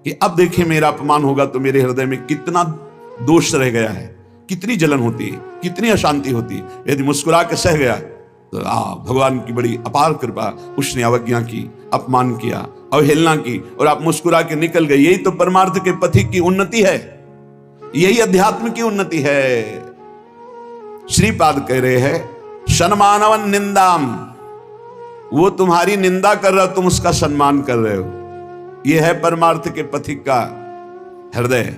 कि अब देखिए मेरा अपमान होगा तो मेरे हृदय में कितना दोष रह गया है, कितनी जलन होती है, कितनी अशांति होती है। यदि मुस्कुरा के सह गया तो भगवान की बड़ी अपार कृपा, उसने अवज्ञा की, अपमान किया, अवहेलना की और आप मुस्कुरा के निकल गए। यही तो परमार्थ के पथिक की उन्नति है, यही अध्यात्म की उन्नति है। श्रीपाद कह रहे हैं सन्मानवन निंदाम, वो तुम्हारी निंदा कर रहा, तुम उसका सम्मान कर रहे हो। यह है परमार्थ के पथिक का हृदय।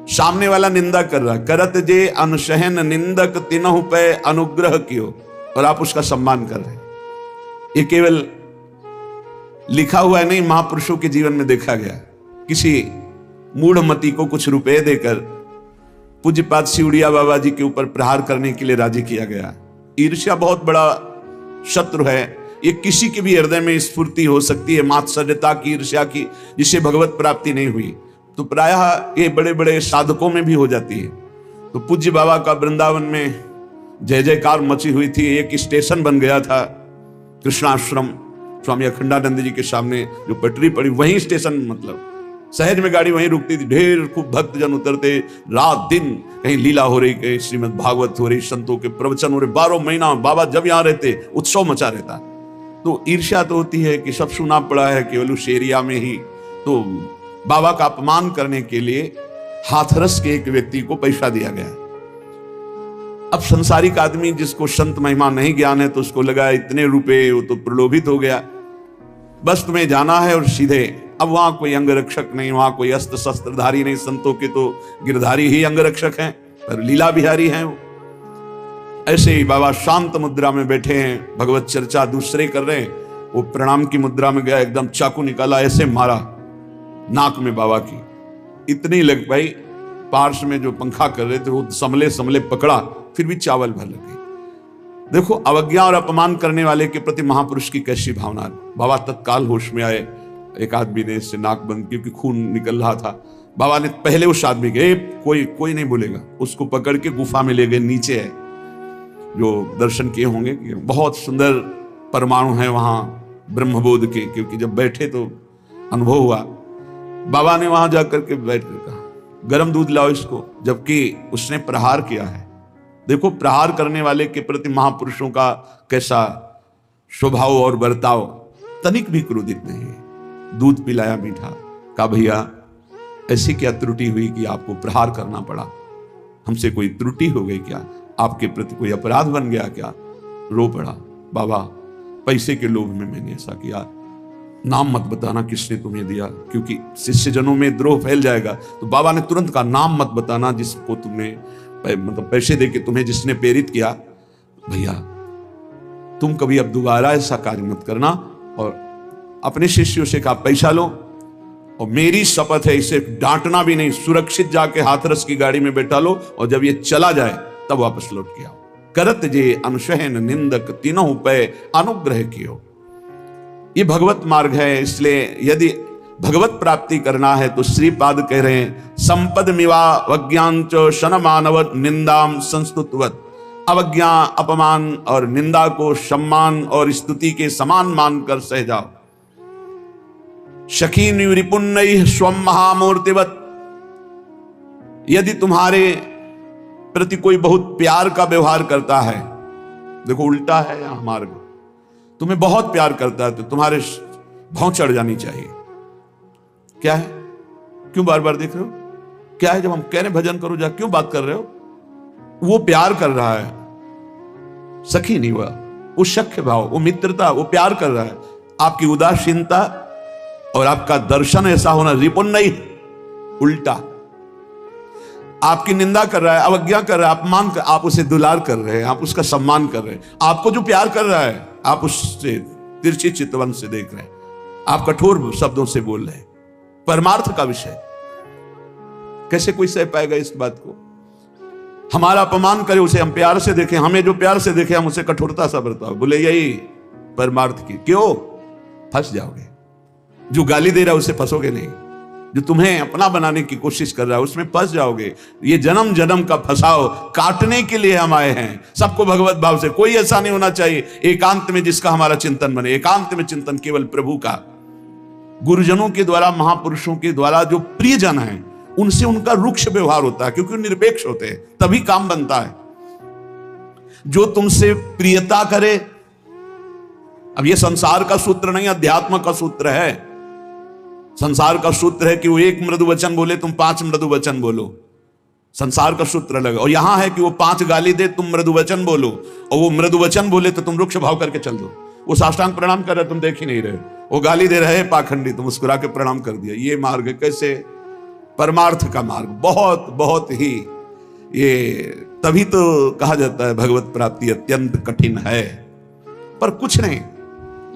सामने वाला निंदा कर रहा, करत जे अनुशहन निंदक तिनहु पे अनुग्रह कियो, और आप उसका सम्मान कर रहे हैं। ये केवल लिखा हुआ है नहीं, महापुरुषों के जीवन में देखा गया। किसी मूढ़मती को कुछ रुपए देकर पूज्यपाद सिउड़िया बाबा जी के ऊपर प्रहार करने के लिए राजी किया गया। ईर्ष्या बहुत बड़ा शत्रु है। ये किसी के भी हृदय में स्फूर्ति हो सकती है, मात्सर्यता की, ईर्ष्या की, जिससे भगवत प्राप्ति नहीं हुई, तो प्रायः ये बड़े बड़े साधकों में भी हो जाती है। तो पूज्य बाबा का वृंदावन में जय जयकार मची हुई थी। एक स्टेशन बन गया था कृष्णाश्रम, स्वामी अखंडानंद जी के सामने जो पटरी पड़ी, वहीं स्टेशन, मतलब सहज में गाड़ी वहीं रुकती थी। ढेर खूब भक्तजन उतरते, रात दिन कहीं लीला हो रही, कहीं श्रीमद् भागवत हो रही, संतों के प्रवचन हो रहे। 12 महीना बाबा जब यहाँ रहते उत्सव मचा रहता। तो ईर्ष्या तो होती है कि सब सुना पड़ा है केवल उस एरिया में ही। तो बाबा का अपमान करने के लिए हाथरस के एक व्यक्ति को पैसा दिया गया। अब संसारिक आदमी जिसको संत महिमा नहीं ज्ञान है, तो उसको लगा इतने रुपए, वो तो प्रलोभित हो गया, बस तुम्हें जाना है और सीधे। अब वहां कोई अंगरक्षक नहीं, वहां कोई अस्त्र शस्त्रधारी नहीं, संतों के तो गिरधारी ही अंगरक्षक हैं, पर लीला बिहारी हैं वो। ऐसे ही बाबा शांत मुद्रा में बैठे हैं, भगवत चर्चा दूसरे कर रहे हैं। वो प्रणाम की मुद्रा में गया, एकदम चाकू निकाला, ऐसे मारा नाक में बाबा की, इतनी लग पाई। पार्श में जो पंखा कर रहे थे वो समले समले पकड़ा, फिर भी चावल भर लगे। देखो अवज्ञा और अपमान करने वाले के प्रति महापुरुष की कैसी भावना है। बाबा तत्काल होश में आए। एक आदमी ने इससे नाक बंद, क्योंकि खून निकल रहा था। बाबा ने पहले उस आदमी के, कोई नहीं बोलेगा, उसको पकड़ के गुफा में ले गए। नीचे है, जो दर्शन किए होंगे, बहुत सुंदर परमाणु है वहां ब्रह्मबोध के, क्योंकि जब बैठे तो अनुभव हुआ। बाबा ने वहां जाकर के बैठ कर कहा गर्म दूध लाओ इसको, जबकि उसने प्रहार किया है। देखो प्रहार करने वाले के प्रति महापुरुषों का कैसा स्वभाव और बर्ताव, तनिक भी क्रोधित नहीं है। दूध पिलाया मीठा, कहा भैया ऐसी क्या त्रुटि हुई कि आपको प्रहार करना पड़ा? हमसे कोई त्रुटि हो गई क्या? आपके प्रति कोई अपराध बन गया क्या? रो पड़ा। बाबा पैसे के लोभ में मैंने ऐसा किया, नाम मत बताना किसने तुम्हें दिया, क्योंकि शिष्य जनों में द्रोह फैल जाएगा। तो बाबा ने तुरंत कहा नाम मत बताना जिसको तुमने, मतलब पैसे देके तुम्हें जिसने प्रेरित किया। भैया तुम कभी अब दोबारा ऐसा कार्य मत करना। और अपने शिष्यों से कहा पैसा लो, और मेरी शपथ है इसे डांटना भी नहीं, सुरक्षित जाके हाथरस की गाड़ी में बैठा लो, और जब ये चला जाए तब वापस लौट के आओ। करत जे अनुशहन निंदक तीनों पे अनुग्रह कियो। ये भगवत मार्ग है। इसलिए यदि भगवत प्राप्ति करना है तो श्रीपाद कह रहे हैं संपद मिवा वज्ञांच शन मानव निंदाम संस्तुतवत। अवज्ञा, अपमान और निंदा को सम्मान और स्तुति के समान मानकर सह जाओ। शखी निरिपुन्नैः स्वम महामूर्तिवत। यदि तुम्हारे प्रति कोई बहुत प्यार का व्यवहार करता है, देखो उल्टा है यहां मार्ग, तुम्हें बहुत प्यार करता है तो तुम्हारे भौं चढ़ जानी चाहिए। क्या है? क्यों बार बार देख रहे हो? क्या है? जब हम कह रहे भजन करो जा, क्यों बात कर रहे हो? वो प्यार कर रहा है, सखी नहीं हुआ, वो सख्य भाव, वो मित्रता, वो प्यार कर रहा है। आपकी उदासीनता और आपका दर्शन ऐसा होना, रिपुन नहीं, उल्टा आपकी निंदा कर रहा है, अवज्ञा कर रहा है, अपमान कर, आप उसे दुलार कर रहे हैं, आप उसका सम्मान कर रहे हैं। आपको जो प्यार कर रहा है आप उससे तिरछी चितवन से देख रहे हैं, आप कठोर शब्दों से बोल रहे हैं। परमार्थ का विषय कैसे कोई सह पाएगा इस बात को? हमारा अपमान करे उसे हम प्यार से देखें, हमें जो प्यार से देखे हम उसे कठोरता सा बरताओ, बोले यही परमार्थ की। क्यों? फंस जाओगे। जो गाली दे रहा है उसे फंसोगे नहीं, जो तुम्हें अपना बनाने की कोशिश कर रहा है उसमें फंस जाओगे। ये जन्म जन्म का फंसाओ काटने के लिए हम आए हैं, सबको भगवत भाव से। कोई ऐसा नहीं होना चाहिए एकांत में जिसका हमारा चिंतन बने। एकांत में चिंतन केवल प्रभु का। गुरुजनों के द्वारा, महापुरुषों के द्वारा जो प्रियजन हैं उनसे उनका रुक्ष व्यवहार होता है, क्योंकि निरपेक्ष होते हैं, तभी काम बनता है। जो तुमसे प्रियता करे, अब ये संसार का सूत्र नहीं, अध्यात्म का सूत्र है। संसार का सूत्र है कि वो एक मृदु वचन बोले, तुम 5 मृदु वचन बोलो, संसार का सूत्र अलग है। और यहां है कि वो 5 गाली दे, तुम मृदु वचन बोलो, और वो मृदु वचन बोले तो तुम रुक्ष भाव करके चल दो। वो साष्टांग प्रणाम कर रहे, तुम देख ही नहीं रहे, वो गाली दे रहे पाखंडी, तुम मुस्कुरा के प्रणाम कर दिया। ये मार्ग कैसे? परमार्थ का मार्ग बहुत बहुत ही, ये तभी तो कहा जाता है भगवत प्राप्ति अत्यंत कठिन है। पर कुछ नहीं,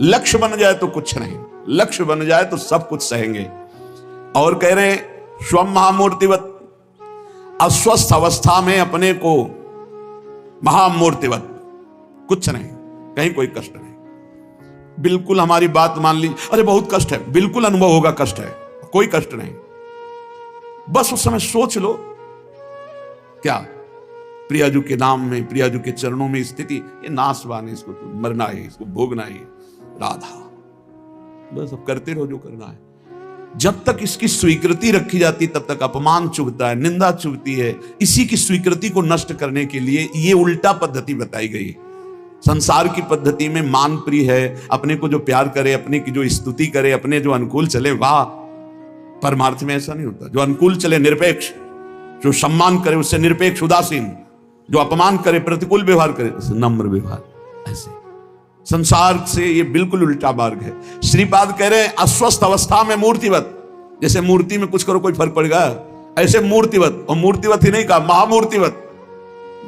लक्ष्य बन जाए तो कुछ नहीं, लक्ष्य बन जाए तो सब कुछ सहेंगे। और कह रहे स्वम महामूर्तिवत, अस्वस्थ अवस्था में अपने को महामूर्तिवत, कुछ नहीं, कहीं कोई कष्ट नहीं। बिल्कुल हमारी बात मान ली, अरे बहुत कष्ट है, बिल्कुल अनुभव होगा कष्ट है, कोई कष्ट नहीं। बस उस समय सोच लो, क्या प्रियाजू के नाम में, प्रियाजू के चरणों में स्थिति, ये नाशवान है, इसको तो मरना है, इसको भोगना है, राधा। बस अब करते रहो जो करना है। जब तक इसकी स्वीकृति रखी जाती तब तक अपमान चुभता है, निंदा चुभती है। इसी की स्वीकृति को नष्ट करने के लिए ये उल्टा पद्धति बताई गई। संसार की पद्धति में मान प्रिय है, अपने को जो प्यार करे, अपने की जो स्तुति करे, अपने जो अनुकूल चले, वाह। परमार्थ में ऐसा नहीं होता। जो अनुकूल चले निरपेक्ष, जो सम्मान करे उससे निरपेक्ष उदासीन, जो अपमान करे प्रतिकूल व्यवहार करे उससे नम्र व्यवहार। ऐसे संसार से ये बिल्कुल उल्टा मार्ग है। श्रीपाद कह रहे हैं अस्वस्थ अवस्था में मूर्तिवत, जैसे मूर्ति में कुछ करो कोई फर्क पड़ेगा, ऐसे मूर्तिवत। और मूर्तिवत ही नहीं कहा, महामूर्तिवत।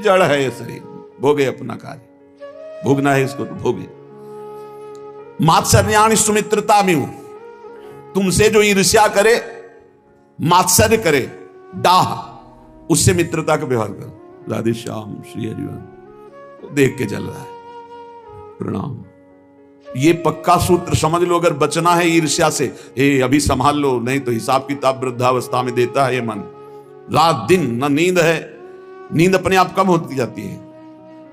जड़ है ये शरीर, भोगे अपना कार्य, भोगना है इसको तो भोगे। मात्सर्याणि सुमित्रता में हूं, तुमसे जो ईर्ष्या करे, मात्सर्य करे, डाह, उससे मित्रता का व्यवहार करो। राधे श्याम श्री हरिवंश देख के चल रहा है, प्रणाम। ये पक्का सूत्र समझ लो, अगर बचना है ईर्ष्या से, अभी संभाल लो, नहीं तो हिसाब किताब वृद्धावस्था में देता है ये मन। रात दिन न नींद है, नींद अपने आप कम होती जाती है।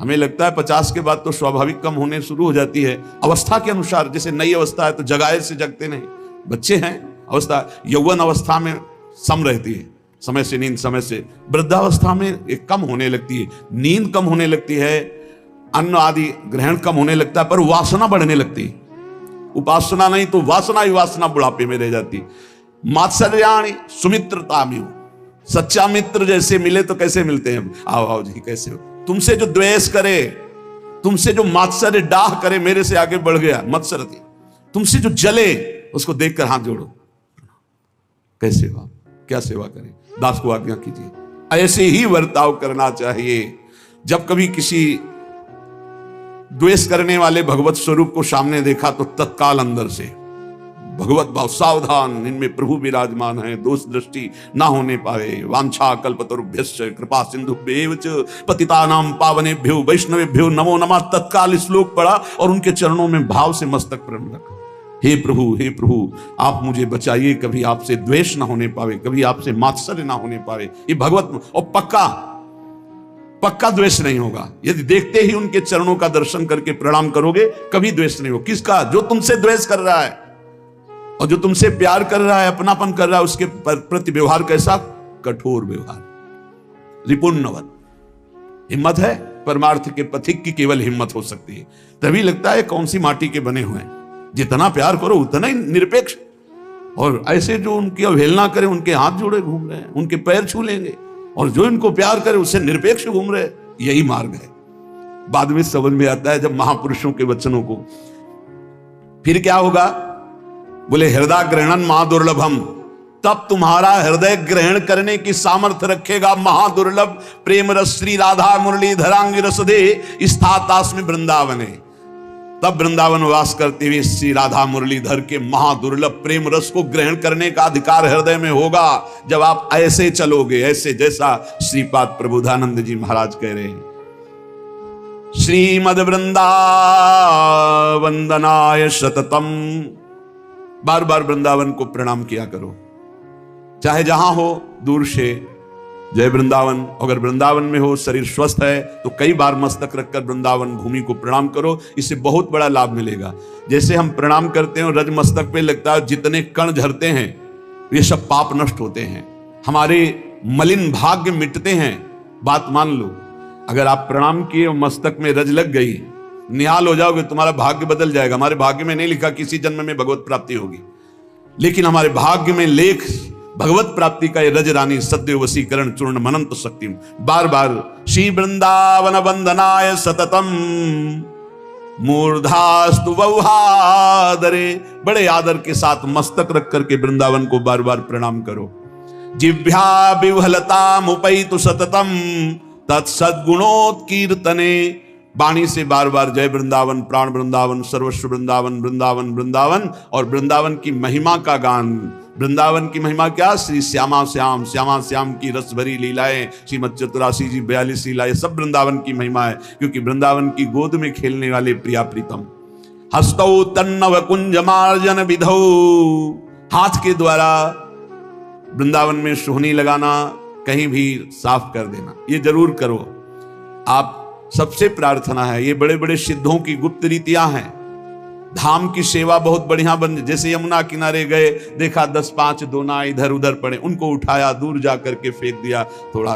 हमें लगता है 50 के बाद तो स्वाभाविक कम होने शुरू हो जाती है, अवस्था के अनुसार। जैसे नई अवस्था है तो जगाए से जगते नहीं, बच्चे हैं, अवस्था यौवन अवस्था में सम रहती है, समय से नींद, समय से। वृद्धावस्था में एक कम होने लगती है, नींद कम होने लगती है, अन्न आदि ग्रहण कम होने लगता है, पर वासना बढ़ने लगती है। उपासना नहीं तो वासना ही वासना बुढ़ापे में रह जाती। मात्सर्याणि सुमित्रता में, सच्चा मित्र जैसे मिले तो कैसे मिलते हैं, आओ आओ जी कैसे हो। तुमसे जो द्वेष करे, तुमसे जो मात्सर्य डाह करे, मेरे से आगे बढ़ गया मत्सरती, तुमसे जो जले उसको देखकर हाथ जोड़ो, कैसे हो, क्या सेवा करें, दास को आज्ञा कीजिए। ऐसे ही बर्ताव करना चाहिए। जब कभी किसी द्वेष करने वाले भगवत स्वरूप को सामने देखा तो तत्काल अंदर से भगवत भाव, सावधान, इनमें प्रभु विराजमान है, दोष दृष्टि ना होने पावे। वांछा कल्पतरुभ्यश्च कृपा सिंधुभ्येव च पतितानां पावनेभ्यो वैष्णवेभ्यो नमो नमः। तत्काल श्लोक पढ़ा और उनके चरणों में भाव से मस्तक प्रण रखा। हे प्रभु आप मुझे बचाइए, कभी आपसे द्वेष ना होने पावे, कभी आपसे मात्सर्य ना होने पावे। ये भगवत, और पक्का द्वेष नहीं होगा। यदि देखते ही उनके चरणों का दर्शन करके प्रणाम करोगे, कभी द्वेष नहीं हो। किसका? जो तुमसे द्वेष कर रहा है, और जो तुमसे प्यार कर रहा है, अपनापन कर रहा है, उसके प्रति व्यवहार कैसा? कठोर व्यवहार, रिपुण्यवत। हिम्मत है, परमार्थ के पथिक की केवल हिम्मत हो सकती है। तभी लगता है कौन सी माटी के बने हुए हैं। जितना प्यार करो उतना ही निरपेक्ष। और ऐसे जो उनकी अवहेलना करे, उनके हाथ जोड़े घूम रहे हैं, उनके पैर छू लेंगे, और जो इनको प्यार करे उससे निरपेक्ष घूम रहे, यही मार्ग है। बाद में समझ में आता है जब महापुरुषों के वचनों को। फिर क्या होगा? बोले हृदय ग्रहणन महादुर्लभम, तब तुम्हारा हृदय ग्रहण करने की सामर्थ्य रखेगा महादुर्लभ प्रेम रस श्री राधा मुरली धरांगी रस दे स्थातास्मि वृंदावने। तब वृंदावन वास करते हुए श्री राधा मुरलीधर के महादुर्लभ प्रेम रस को ग्रहण करने का अधिकार हृदय में होगा, जब आप ऐसे चलोगे, ऐसे जैसा श्रीपाद प्रबोधानंद जी महाराज कह रहे हैं। श्रीमद वृंदावंदनाय सततम, बार बार वृंदावन को प्रणाम किया करो, चाहे जहां हो, दूर से जय वृंदावन। अगर वृंदावन में हो, शरीर स्वस्थ है, तो कई बार मस्तक रखकर वृंदावन भूमि को प्रणाम करो, इससे बहुत बड़ा लाभ मिलेगा। जैसे हम प्रणाम करते हैं, रज मस्तक पे लगता है, जितने कण झरते हैं ये सब पाप नष्ट होते हैं, हमारे मलिन भाग्य मिटते हैं। बात मान लो, अगर आप प्रणाम किए और मस्तक में रज लग गई, निहाल हो जाओगे, तुम्हारा भाग्य बदल जाएगा। हमारे भाग्य में नहीं लिखा किसी जन्म में भगवत प्राप्ति होगी, लेकिन हमारे भाग्य में लेख भगवत प्राप्ति का ये रज रानी सद्य वशीकरण चूर्ण मनंत शक्ति। बार बार श्री वृंदावन वंदनाय सततम मूर्धास्तु वौहादरे, बड़े आदर के साथ मस्तक रख करके वृंदावन को बार बार प्रणाम करो। जिह्वा विह्वलता मुपैतु सततम तत्सद्गुणोत्कीर्तने, वाणी से बार बार जय वृंदावन, प्राण वृंदावन, सर्वस्व वृंदावन, वृंदावन वृंदावन, और वृंदावन की महिमा का गान। वृंदावन की महिमा क्या? श्री श्यामा श्याम, श्यामा श्याम की रस भरी लीलाएं, श्रीमद चतुरासी जी 42 लीलाएं, सब वृंदावन की महिमा है, क्योंकि वृंदावन की गोद में खेलने वाले प्रिया प्रीतम। हस्तौ तन्नव कुंज मार्जन विधौ, हाथ के द्वारा वृंदावन में सोहनी लगाना, कहीं भी साफ कर देना, ये जरूर करो आप। सबसे प्रार्थना है, ये बड़े बड़े सिद्धों की गुप्त रीतियां हैं। धाम की सेवा बहुत बढ़िया बन, जैसे यमुना किनारे गए, देखा 10-5 दोना इधर उधर पड़े, उनको उठाया, दूर जा करके फेंक दिया, थोड़ा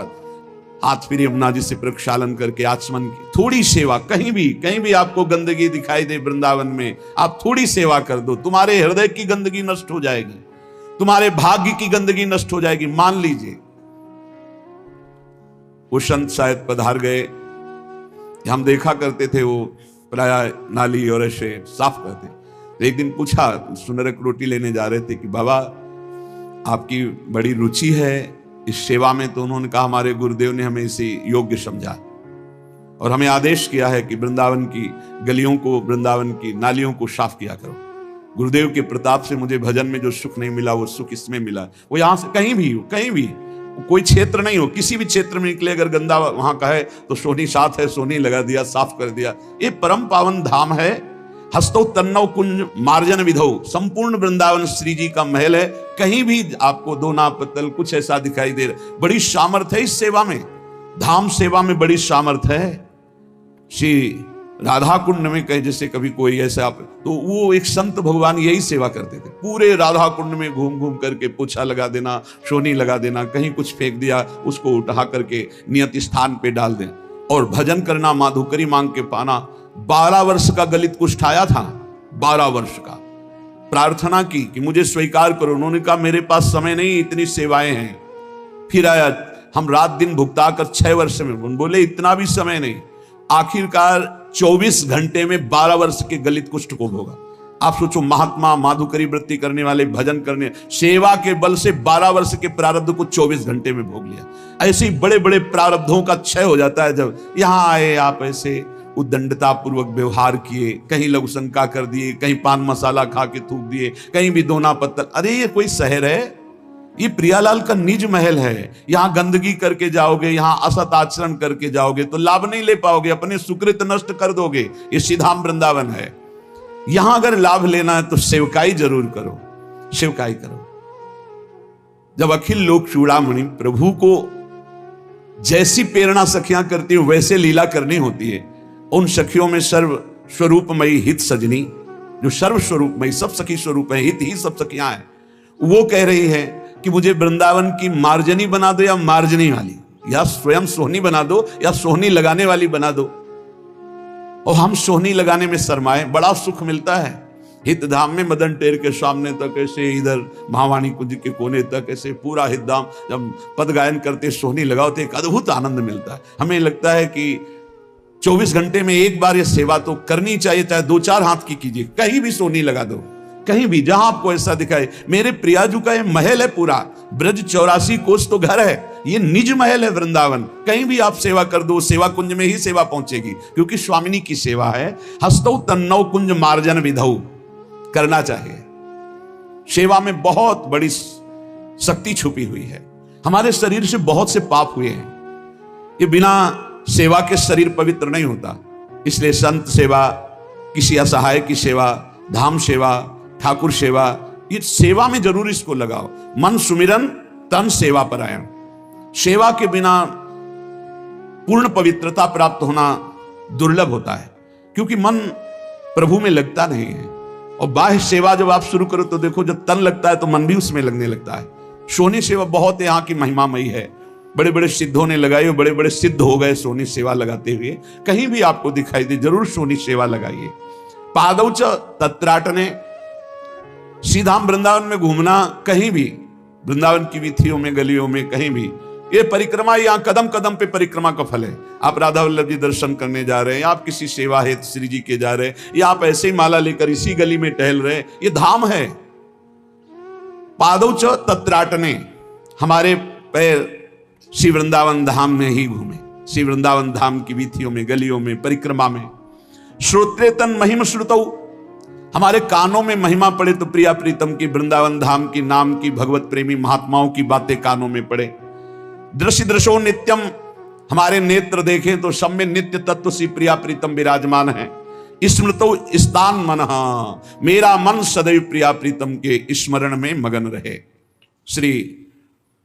हाथ फिर यमुना जी से प्रक्षालन करके आचमन की। थोड़ी सेवा, कहीं भी आपको गंदगी दिखाई दे वृंदावन में, आप थोड़ी सेवा कर दो, तुम्हारे हृदय की गंदगी नष्ट हो जाएगी, तुम्हारे भाग्य की गंदगी नष्ट हो जाएगी। मान लीजिए वो संत शायद पधार गए, हम देखा करते थे वो प्राय नाली और ऐसे साफ करते। तो एक दिन पूछा, सुनरक रोटी लेने जा रहे थे, कि बाबा आपकी बड़ी रुचि है इस सेवा में। तो उन्होंने कहा, हमारे गुरुदेव ने हमें इसे योग्य समझा और हमें आदेश किया है कि वृंदावन की गलियों को, वृंदावन की नालियों को साफ किया करो। गुरुदेव के प्रताप से मुझे भजन में जो सुख नहीं मिला, वो सुख इसमें मिला। वो यहां से कहीं भी कोई क्षेत्र नहीं हो, किसी भी क्षेत्र में निकले, अगर गंदा वहां का है तो सोनी साथ है, सोनी लगा दिया, साफ कर दिया। ये परम पावन धाम है। हस्तौ तन्नव कुंज मार्जन विधौ, संपूर्ण वृंदावन श्री जी का महल है। कहीं भी आपको दोना पत्तल कुछ ऐसा दिखाई दे रहा, बड़ी सामर्थ्य है इस सेवा में, धाम सेवा में बड़ी सामर्थ्य है। श्री राधा कुंड में कहे, जैसे कभी कोई ऐसा, तो वो एक संत भगवान यही सेवा करते थे, पूरे राधा कुंड में घूम घूम करके पोछा लगा देना, सोनी लगा देना, कहीं कुछ फेंक दिया उसको उठा करके नियत स्थान पे डाल दें, और भजन करना, माधुकरी मांग के पाना। 12 वर्ष का गलित कुष्ठ आया था, 12 वर्ष का, प्रार्थना की कि मुझे स्वीकार करो। उन्होंने कहा, मेरे पास समय नहीं, इतनी सेवाएं हैं। फिर आया, हम रात दिन भुगता कर 6 वर्ष में, बोले इतना भी समय नहीं। आखिरकार 24 घंटे में 12 वर्ष के गलित कुष्ठ को भोगा। आप सोचो, महात्मा, माधुकरी वृत्ति करने वाले, भजन करने, सेवा के बल से 12 वर्ष के प्रारब्ध को 24 घंटे में भोग लिया। ऐसे ही बड़े बड़े प्रारब्धों का क्षय हो जाता है जब यहां आए, आप ऐसे उद्दंडता पूर्वक व्यवहार किए, कहीं लघु शंका कर दिए, कहीं पान मसाला खा के थूक दिए, कहीं भी दोना पत्तल। अरे ये कोई शहर है? ये प्रियालाल का निज महल है। यहां गंदगी करके जाओगे, यहां असत आचरण करके जाओगे तो लाभ नहीं ले पाओगे, अपने सुकृत नष्ट कर दोगे। ये सीधाम वृंदावन है। यहां अगर लाभ लेना है तो सेवकाई जरूर करो, सेवकाई करो। जब अखिल लोक चूड़ामणि प्रभु को जैसी प्रेरणा सखियां करती हैं वैसे लीला करनी होती है। उन सखियों में सर्व स्वरूपमयी हित सजनी, जो सर्व स्वरूपमयी, सब सखी स्वरूप है, हित ही सब सखियां हैं, वो कह रही है कि मुझे वृंदावन की मार्जनी बना दो या मार्जनी वाली, या स्वयं सोहनी बना दो या सोहनी लगाने वाली बना दो। और हम सोहनी लगाने में शर्माए, बड़ा सुख मिलता है। हित धाम में मदन टेर के सामने तक ऐसे, इधर महावाणी कुंज के कोने तक ऐसे पूरा हित धाम, जब पद गायन करते सोहनी लगाओ तो एक अद्भुत आनंद मिलता है। हमें लगता है कि 24 घंटे में एक बार ये सेवा तो करनी चाहिए, चाहे 2-4 हाथ की कीजिए, कहीं भी सोहनी लगा दो, कहीं भी जहां आपको ऐसा दिखाए। मेरे प्रियाजू का ये महल है पूरा, ब्रज 84 कोस तो घर है, ये निज महल है वृंदावन। कहीं भी आप सेवा कर दो, सेवा कुंज में ही सेवा पहुंचेगी, क्योंकि स्वामिनी की सेवा है। हस्तौ तन्नौ कुंज मार्जन विधौ, करना चाहिए। सेवा में बहुत बड़ी शक्ति छुपी हुई है। हमारे शरीर से बहुत से पाप हुए हैं, ये बिना सेवा के शरीर पवित्र नहीं होता। इसलिए संत सेवा, किसी असहाय की सेवा, धाम सेवा, ठाकुर सेवा, ये सेवा में जरूर इसको लगाओ। मन सुमिरन तन सेवा परायण। सेवा के बिना पूर्ण पवित्रता प्राप्त होना दुर्लभ होता है, क्योंकि मन प्रभु में लगता नहीं है। और बाह्य सेवा जब आप शुरू करो तो देखो, जब तन लगता है तो मन भी उसमें लगने लगता है। सोनी सेवा बहुत यहाँ की महिमामयी है, बड़े बड़े सिद्धों ने लगाई और बड़े बड़े सिद्ध हो गए सोनी सेवा लगाते हुए। कहीं भी आपको दिखाई दे जरूर सोनी सेवा लगाइए। पादौच तत्राटने, सीधा वृंदावन में घूमना, कहीं भी वृंदावन की वीथियों में, गलियों में, कहीं भी ये परिक्रमा, यहाँ कदम कदम पे परिक्रमा का फल है। आप राधा वल्लभ जी दर्शन करने जा रहे हैं, आप किसी सेवा हेतु श्री जी के जा रहे हैं, या आप ऐसे ही माला लेकर इसी गली में टहल रहे हैं, ये धाम है। पादौच तत्राटने, हमारे पैर श्री वृंदावन धाम में ही घूमे, श्री वृंदावन धाम की वीथियों में, गलियों में, परिक्रमा में। श्रोत्रे तन महिम श्रुतौ, हमारे कानों में महिमा पड़े तो प्रिया प्रीतम की, वृंदावन धाम की, नाम की, भगवत प्रेमी महात्माओं की बातें कानों में पड़े। दृश्य दृशो नित्यम, हमारे नेत्र देखें तो सब में नित्य तत्व श्री प्रिया प्रीतम विराजमान है। स्मृतो स्थान मन, मेरा मन सदैव प्रिया प्रीतम के स्मरण में मगन रहे। श्री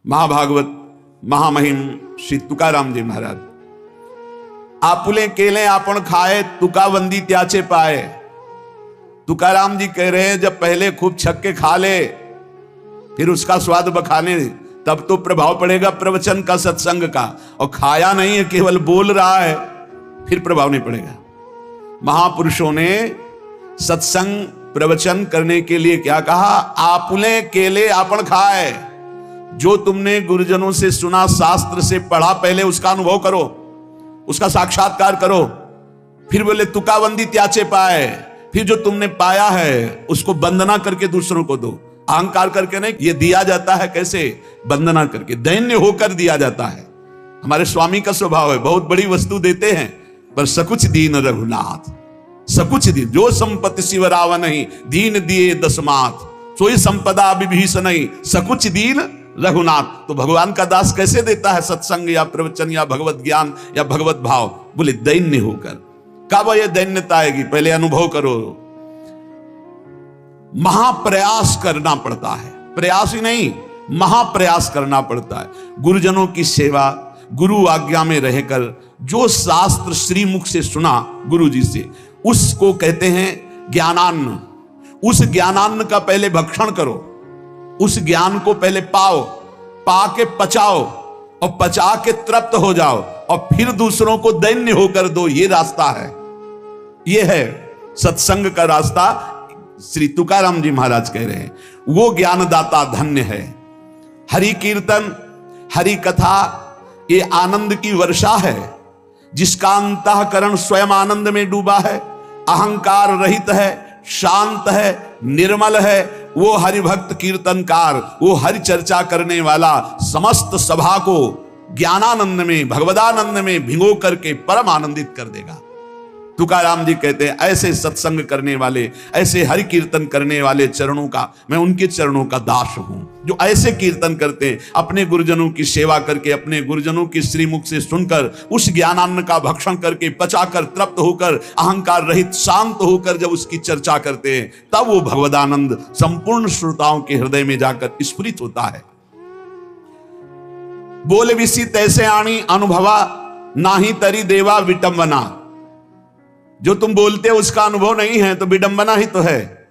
महाभागवत महामहिम श्री तुकाराम जी महाराज। आपुले केले आपन खाए, तुकावंदी त्याचे पाए। तुकाराम जी कह रहे हैं, जब पहले खूब छक्के खा ले, फिर उसका स्वाद बखाने, तब तो प्रभाव पड़ेगा प्रवचन का, सत्संग का। और खाया नहीं है, केवल बोल रहा है, फिर प्रभाव नहीं पड़ेगा। महापुरुषों ने सत्संग प्रवचन करने के लिए क्या कहा? आपुले केले आपन खाए। जो तुमने गुरुजनों से सुना, शास्त्र से पढ़ा, पहले उसका अनुभव करो, उसका साक्षात्कार करो। फिर बोले तुकावंदी त्याचे पाए, फिर जो तुमने पाया है उसको वंदना करके दूसरों को दो। अहंकार करके नहीं, ये दिया जाता है कैसे? वंदना करके, दैन्य होकर दिया जाता है। हमारे स्वामी का स्वभाव है, बहुत बड़ी वस्तु देते हैं पर सकुच दीन रघुनाथ, सकुच दीन। जो संपत्ति शिव रावण नहीं, दीन दिए दसमात, सोई संपदा विभीषण नहीं, सकुच दीन रघुनाथ। तो भगवान का दास कैसे देता है सत्संग या प्रवचन या भगवत ज्ञान या भगवत भाव? बोले दैन्य होकर। कब ये दैन्यता आएगी? पहले अनुभव करो। महाप्रयास करना पड़ता है, प्रयास ही नहीं, महाप्रयास करना पड़ता है। गुरुजनों की सेवा, गुरु आज्ञा में रहकर जो शास्त्र श्रीमुख से सुना गुरु जी से, उसको कहते हैं ज्ञानान्न। उस ज्ञानान्न का पहले भक्षण करो, उस ज्ञान को पहले पाओ, पाके पचाओ और पचा के तृप्त हो जाओ और फिर दूसरों को दैन्य होकर दो। ये रास्ता है, ये है सत्संग का रास्ता। श्री तुकाराम जी महाराज कह रहे हैं, वो ज्ञानदाता धन्य है। हरि कीर्तन, हरि कथा, ये आनंद की वर्षा है। जिसका अंतःकरण स्वयं आनंद में डूबा है, अहंकार रहित है, शांत है, निर्मल है, वो हरिभक्त कीर्तनकार, वो हरि चर्चा करने वाला समस्त सभा को ज्ञानानंद में, भगवदानंद में भिगो करके परम आनंदित कर देगा। तुकाराम जी कहते हैं, ऐसे सत्संग करने वाले, ऐसे हरि कीर्तन करने वाले चरणों का, मैं उनके चरणों का दास हूं, जो ऐसे कीर्तन करते हैं, अपने गुरुजनों की सेवा करके, अपने गुरुजनों की श्रीमुख से सुनकर, उस ज्ञानान्न का भक्षण करके, पचाकर, तृप्त होकर, अहंकार रहित, शांत होकर जब उसकी चर्चा करते हैं, तब वो भगवदानंद संपूर्ण श्रोताओं के हृदय में जाकर स्फुरित होता है। बोले विसी तैसे आणी अनुभवा, नाही तरी देवा विटंबना। जो तुम बोलते हो उसका अनुभव नहीं है तो विडंबना ही तो है।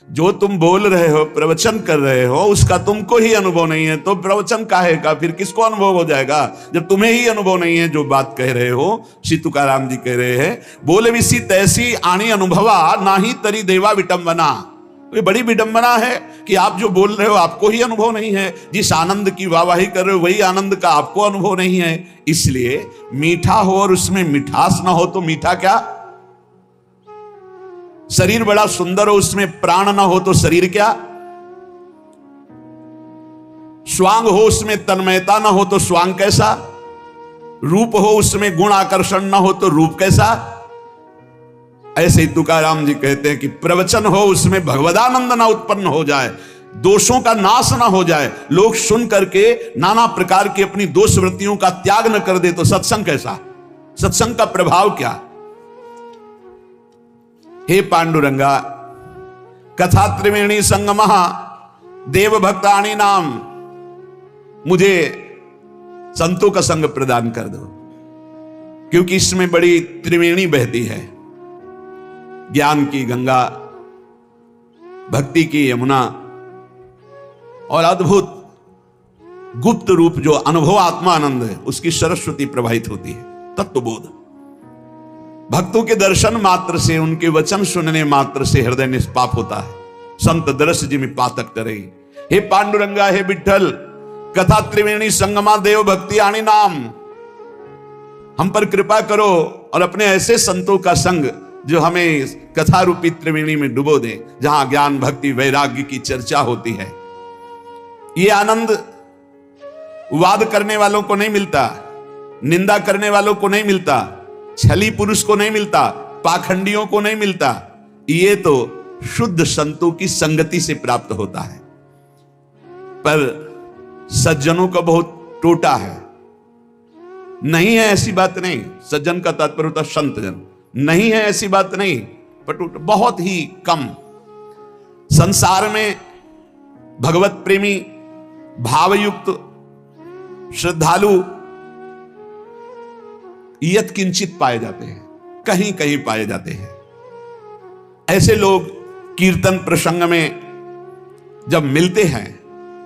जो तुम बोल रहे हो, प्रवचन कर रहे हो, उसका तुमको ही अनुभव नहीं है तो प्रवचन काहे का? फिर किसको अनुभव हो जाएगा जब तुम्हें ही अनुभव नहीं है जो बात कह रहे हो? श्री तुकाराम जी कह रहे हैं, बोले विसी तैसी आणी अनुभवा, नाही तरी देवा विटंबना। ये बड़ी विडंबना है कि आप जो बोल रहे हो आपको ही अनुभव नहीं है। जिस आनंद की वाहवाही कर रहे हो वही आनंद का आपको अनुभव नहीं है। इसलिए मीठा हो और उसमें मिठास ना हो तो मीठा क्या? शरीर बड़ा सुंदर हो, उसमें प्राण ना हो तो शरीर क्या? स्वांग हो, उसमें तन्मयता ना हो तो स्वांग कैसा? रूप हो, उसमें गुण आकर्षण ना हो तो रूप कैसा? ऐसे ही तुकाराम जी कहते हैं कि प्रवचन हो, उसमें भगवदानंद ना उत्पन्न हो जाए, दोषों का नाश ना हो जाए, लोग सुन करके नाना प्रकार की अपनी दोष वृत्तियों का त्याग न कर दे तो सत्संग कैसा? सत्संग का प्रभाव क्या? हे पांडुरंगा, कथा त्रिवेणी संगमः देव भक्तानी नाम। मुझे संतों का संग प्रदान कर दो, क्योंकि इसमें बड़ी त्रिवेणी बहती है, ज्ञान की गंगा, भक्ति की यमुना और अद्भुत गुप्त रूप जो अनुभव आत्मा आनंद है उसकी सरस्वती प्रवाहित होती है। तत्वबोध भक्तों के दर्शन मात्र से, उनके वचन सुनने मात्र से हृदय निष्पाप होता है। संत दरस जिमि पातक टरे, हे पांडुरंगा, हे विठ्ठल, कथा त्रिवेणी संगमा देव भक्ति आनी नाम, हम पर कृपा करो और अपने ऐसे संतों का संग जो हमें कथा रूपी त्रिवेणी में डुबो दे, जहां ज्ञान भक्ति वैराग्य की चर्चा होती है। ये आनंद वाद करने वालों को नहीं मिलता, निंदा करने वालों को नहीं मिलता, छली पुरुष को नहीं मिलता, पाखंडियों को नहीं मिलता। ये तो शुद्ध संतों की संगति से प्राप्त होता है। पर सज्जनों का बहुत टोटा है। नहीं है ऐसी बात नहीं, सज्जन का तात्पर्य होता संत जन, नहीं है ऐसी बात नहीं, पर बहुत ही कम। संसार में भगवत प्रेमी, भावयुक्त, श्रद्धालु यत किंचित पाए जाते हैं, कहीं कहीं पाए जाते हैं। ऐसे लोग कीर्तन प्रसंग में जब मिलते हैं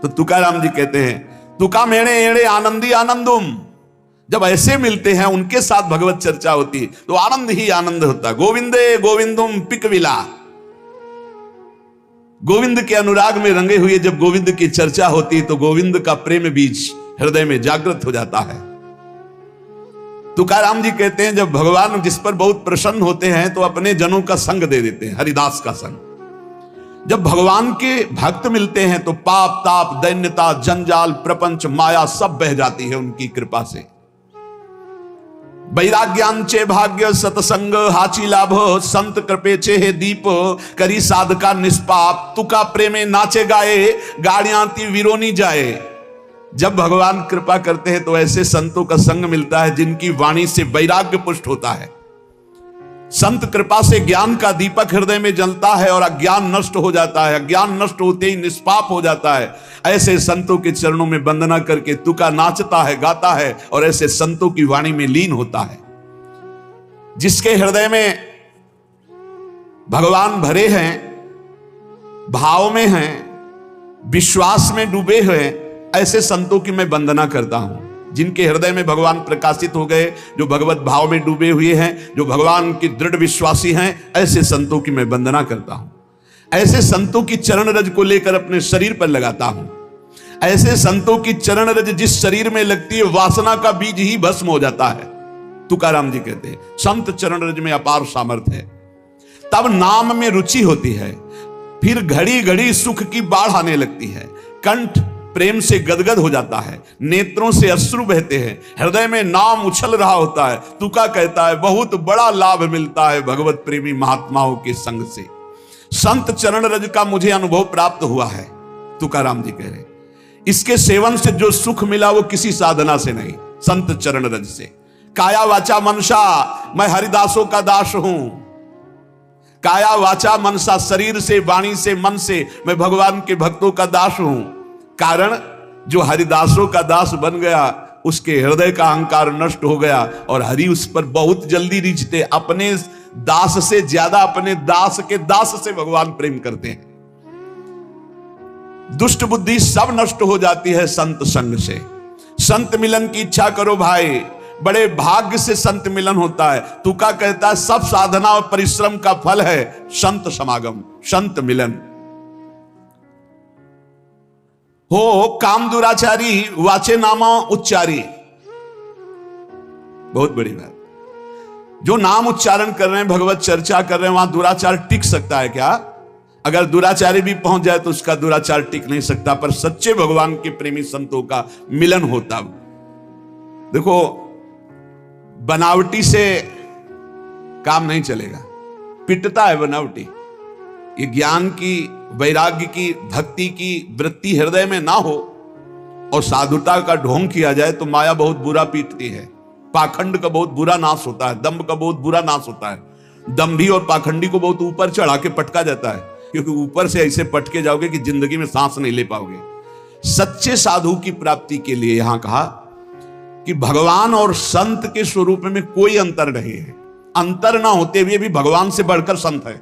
तो तुकाराम जी कहते हैं, तुका मेणे एड़े आनंदी आनंदुम। जब ऐसे मिलते हैं, उनके साथ भगवत चर्चा होती तो आनंद ही आनंद होता। गोविंदे गोविंदुम पिकविला, गोविंद के अनुराग में रंगे हुए जब गोविंद की चर्चा होती तो गोविंद का प्रेम बीज हृदय में जागृत हो जाता है। तुकाराम जी कहते हैं, जब भगवान जिस पर बहुत प्रसन्न होते हैं तो अपने जनों का संग दे देते हैं, हरिदास का संग। जब भगवान के भक्त मिलते हैं तो पाप ताप दैन्यता जंजाल प्रपंच माया सब बह जाती है उनकी कृपा से। वैराग्यांचे भाग्य सतसंग हाची लाभ, संत कृपेचे हे दीप करी साधका निष्पाप, तुका प्रेमे नाचे गाए गाड़ियां ती विरोनी जाए। जब भगवान कृपा करते हैं तो ऐसे संतों का संग मिलता है जिनकी वाणी से वैराग्य पुष्ट होता है। संत कृपा से ज्ञान का दीपक हृदय में जलता है और अज्ञान नष्ट हो जाता है, अज्ञान नष्ट होते ही निष्पाप हो जाता है। ऐसे संतों के चरणों में वंदना करके तुका नाचता है, गाता है और ऐसे संतों की वाणी में लीन होता है। जिसके हृदय में भगवान भरे हैं, भाव में हैं, विश्वास में डूबे हुए, ऐसे संतों की मैं वंदना करता हूं। जिनके हृदय में भगवान प्रकाशित हो गए, जो भगवत भाव में डूबे हुए हैं, जो भगवान की दृढ़ विश्वासी हैं, ऐसे संतों की मैं वंदना करता हूं। ऐसे संतों की चरण रज को लेकर अपने शरीर पर लगाता हूं। ऐसे संतों की चरण रज जिस शरीर में लगती है, वासना का बीज ही भस्म हो जाता है। तुकाराम जी कहते हैं, संत चरण रज में अपार सामर्थ्य है। तब नाम में रुचि होती है, फिर घड़ी घड़ी सुख की बाढ़ आने लगती है, कंठ प्रेम से गदगद हो जाता है, नेत्रों से अश्रु बहते हैं, हृदय में नाम उछल रहा होता है। तुका कहता है, बहुत बड़ा लाभ मिलता है भगवत प्रेमी महात्माओं के संग से। संत चरण रज का मुझे अनुभव प्राप्त हुआ है, तुकाराम जी कह रहे। इसके सेवन से जो सुख मिला वो किसी साधना से नहीं, संत चरण रज से। काया वाचा मनसा, मैं हरिदासों का दास हूं। काया वाचा मनसा, शरीर से, वाणी से, मन से मैं भगवान के भक्तों का दास हूं। कारण जो हरिदासों का दास बन गया, उसके हृदय का अहंकार नष्ट हो गया और हरि उस पर बहुत जल्दी रिझते। अपने दास से ज्यादा अपने दास के दास से भगवान प्रेम करते हैं। दुष्ट बुद्धि सब नष्ट हो जाती है संत संग से। संत मिलन की इच्छा करो भाई, बड़े भाग्य से संत मिलन होता है। तुका कहता है, सब साधना और परिश्रम का फल है संत समागम, संत मिलन। हो काम दुराचारी वाचे नामा उच्चारी, बहुत बड़ी बात। जो नाम उच्चारण कर रहे हैं, भगवत चर्चा कर रहे हैं, वहां दुराचार टिक सकता है क्या? अगर दुराचारी भी पहुंच जाए तो उसका दुराचार टिक नहीं सकता। पर सच्चे भगवान के प्रेमी संतों का मिलन होता। देखो, बनावटी से काम नहीं चलेगा, पिटता है बनावटी। ये ज्ञान की, वैराग्य की, भक्ति की वृत्ति हृदय में ना हो और साधुता का ढोंग किया जाए तो माया बहुत बुरा पीटती है। पाखंड का बहुत बुरा नाश होता है, दंभ का बहुत बुरा नाश होता है। दंभी और पाखंडी को बहुत ऊपर चढ़ा के पटका जाता है, क्योंकि ऊपर से ऐसे पटके जाओगे कि जिंदगी में सांस नहीं ले पाओगे। सच्चे साधु की प्राप्ति के लिए यहां कहा कि भगवान और संत के स्वरूप में कोई अंतर नहीं है। अंतर ना होते हुए भी भगवान से बढ़कर संत है।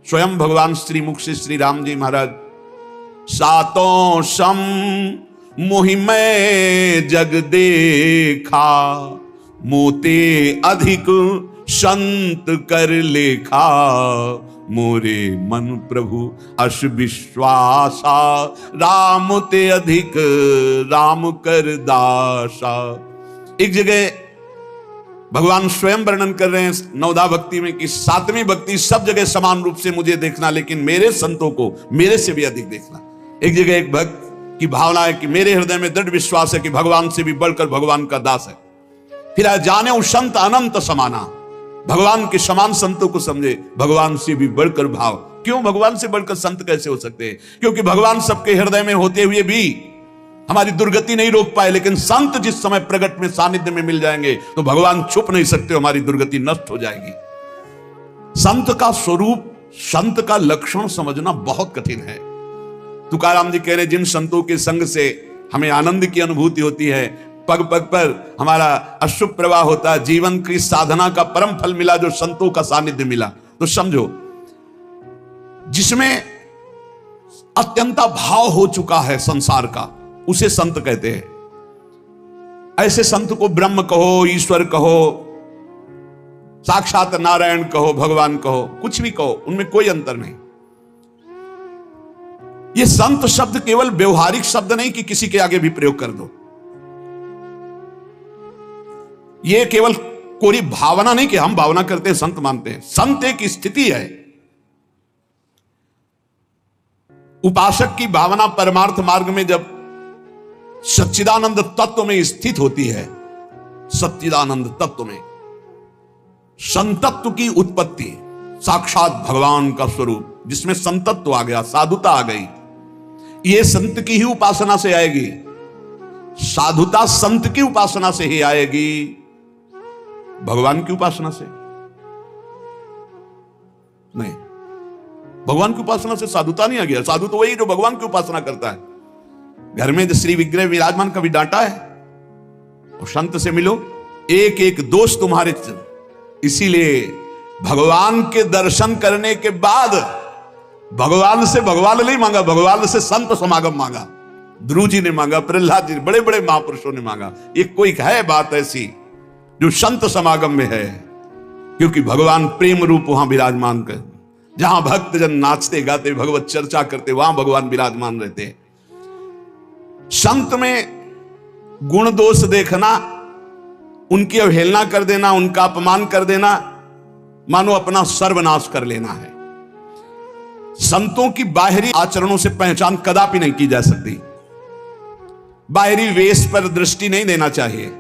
स्वयं भगवान श्रीमुख से श्री राम जी महाराज, सातों सम मोहि मैं जग देखा, मोते अधिक संत कर लेखा, मोरे मन प्रभु अस विश्वासा, राम ते अधिक राम कर दासा। एक जगह भगवान स्वयं वर्णन कर रहे हैं नवदा भक्ति में कि सातवीं भक्ति सब जगह समान रूप से मुझे देखना, लेकिन मेरे संतों को मेरे से भी अधिक देखना। एक जगह एक भक्त की भावना है कि मेरे हृदय में दृढ़ विश्वास है कि भगवान से भी बढ़कर भगवान का दास है। फिर जाने उस संत अनंत समाना, भगवान के समान संतों को समझे, भगवान से भी बढ़कर भाव। क्यों भगवान से बढ़कर संत कैसे हो सकते हैं? क्योंकि भगवान सबके हृदय में होते हुए भी हमारी दुर्गति नहीं रोक पाए, लेकिन संत जिस समय प्रगट में सानिध्य में मिल जाएंगे तो भगवान छुप नहीं सकते, हमारी दुर्गति नष्ट हो जाएगी। संत का स्वरूप, संत का लक्षण समझना बहुत कठिन है। तुकाराम जी कह रहे, जिन संतों के संग से हमें आनंद की अनुभूति होती है, पग पग पर हमारा अश्रु प्रवाह होता है, जीवन की साधना का परम फल मिला जो संतों का सानिध्य मिला, तो समझो जिसमें अत्यंता भाव हो चुका है संसार का, उसे संत कहते हैं। ऐसे संत को ब्रह्म कहो, ईश्वर कहो, साक्षात नारायण कहो, भगवान कहो, कुछ भी कहो, उनमें कोई अंतर नहीं। ये संत शब्द केवल व्यवहारिक शब्द नहीं कि किसी के आगे भी प्रयोग कर दो। ये केवल कोई भावना नहीं कि हम भावना करते हैं संत मानते हैं। संत एक स्थिति है। उपासक की भावना परमार्थ मार्ग में जब सच्चिदानंद तत्व में स्थित होती है, सच्चिदानंद तत्व में संतत्व की उत्पत्ति, साक्षात भगवान का स्वरूप जिसमें संतत्व आ गया, साधुता आ गई, ये संत की ही उपासना से आएगी। साधुता संत की उपासना से ही आएगी, भगवान की उपासना से नहीं। भगवान की उपासना से साधुता नहीं आ गया। साधु तो वही जो भगवान की उपासना करता है। घर में जो श्री विग्रह विराजमान कभी डांटा है? और संत से मिलो, एक एक दोष तुम्हारे। इसीलिए भगवान के दर्शन करने के बाद भगवान से भगवान नहीं मांगा, भगवान से संत समागम मांगा। ध्रुव जी ने मांगा, प्रहलाद जी, बड़े बड़े महापुरुषों ने मांगा। एक कोई है बात ऐसी जो संत समागम में है, क्योंकि भगवान प्रेम रूप वहां विराजमान कर, जहां भक्त जन नाचते गाते भगवत चर्चा करते, वहां भगवान विराजमान रहते हैं। संत में गुण दोष देखना, उनकी अवहेलना कर देना, उनका अपमान कर देना, मानो अपना सर्वनाश कर लेना है। संतों की बाहरी आचरणों से पहचान कदापि नहीं की जा सकती। बाहरी वेश पर दृष्टि नहीं देना चाहिए।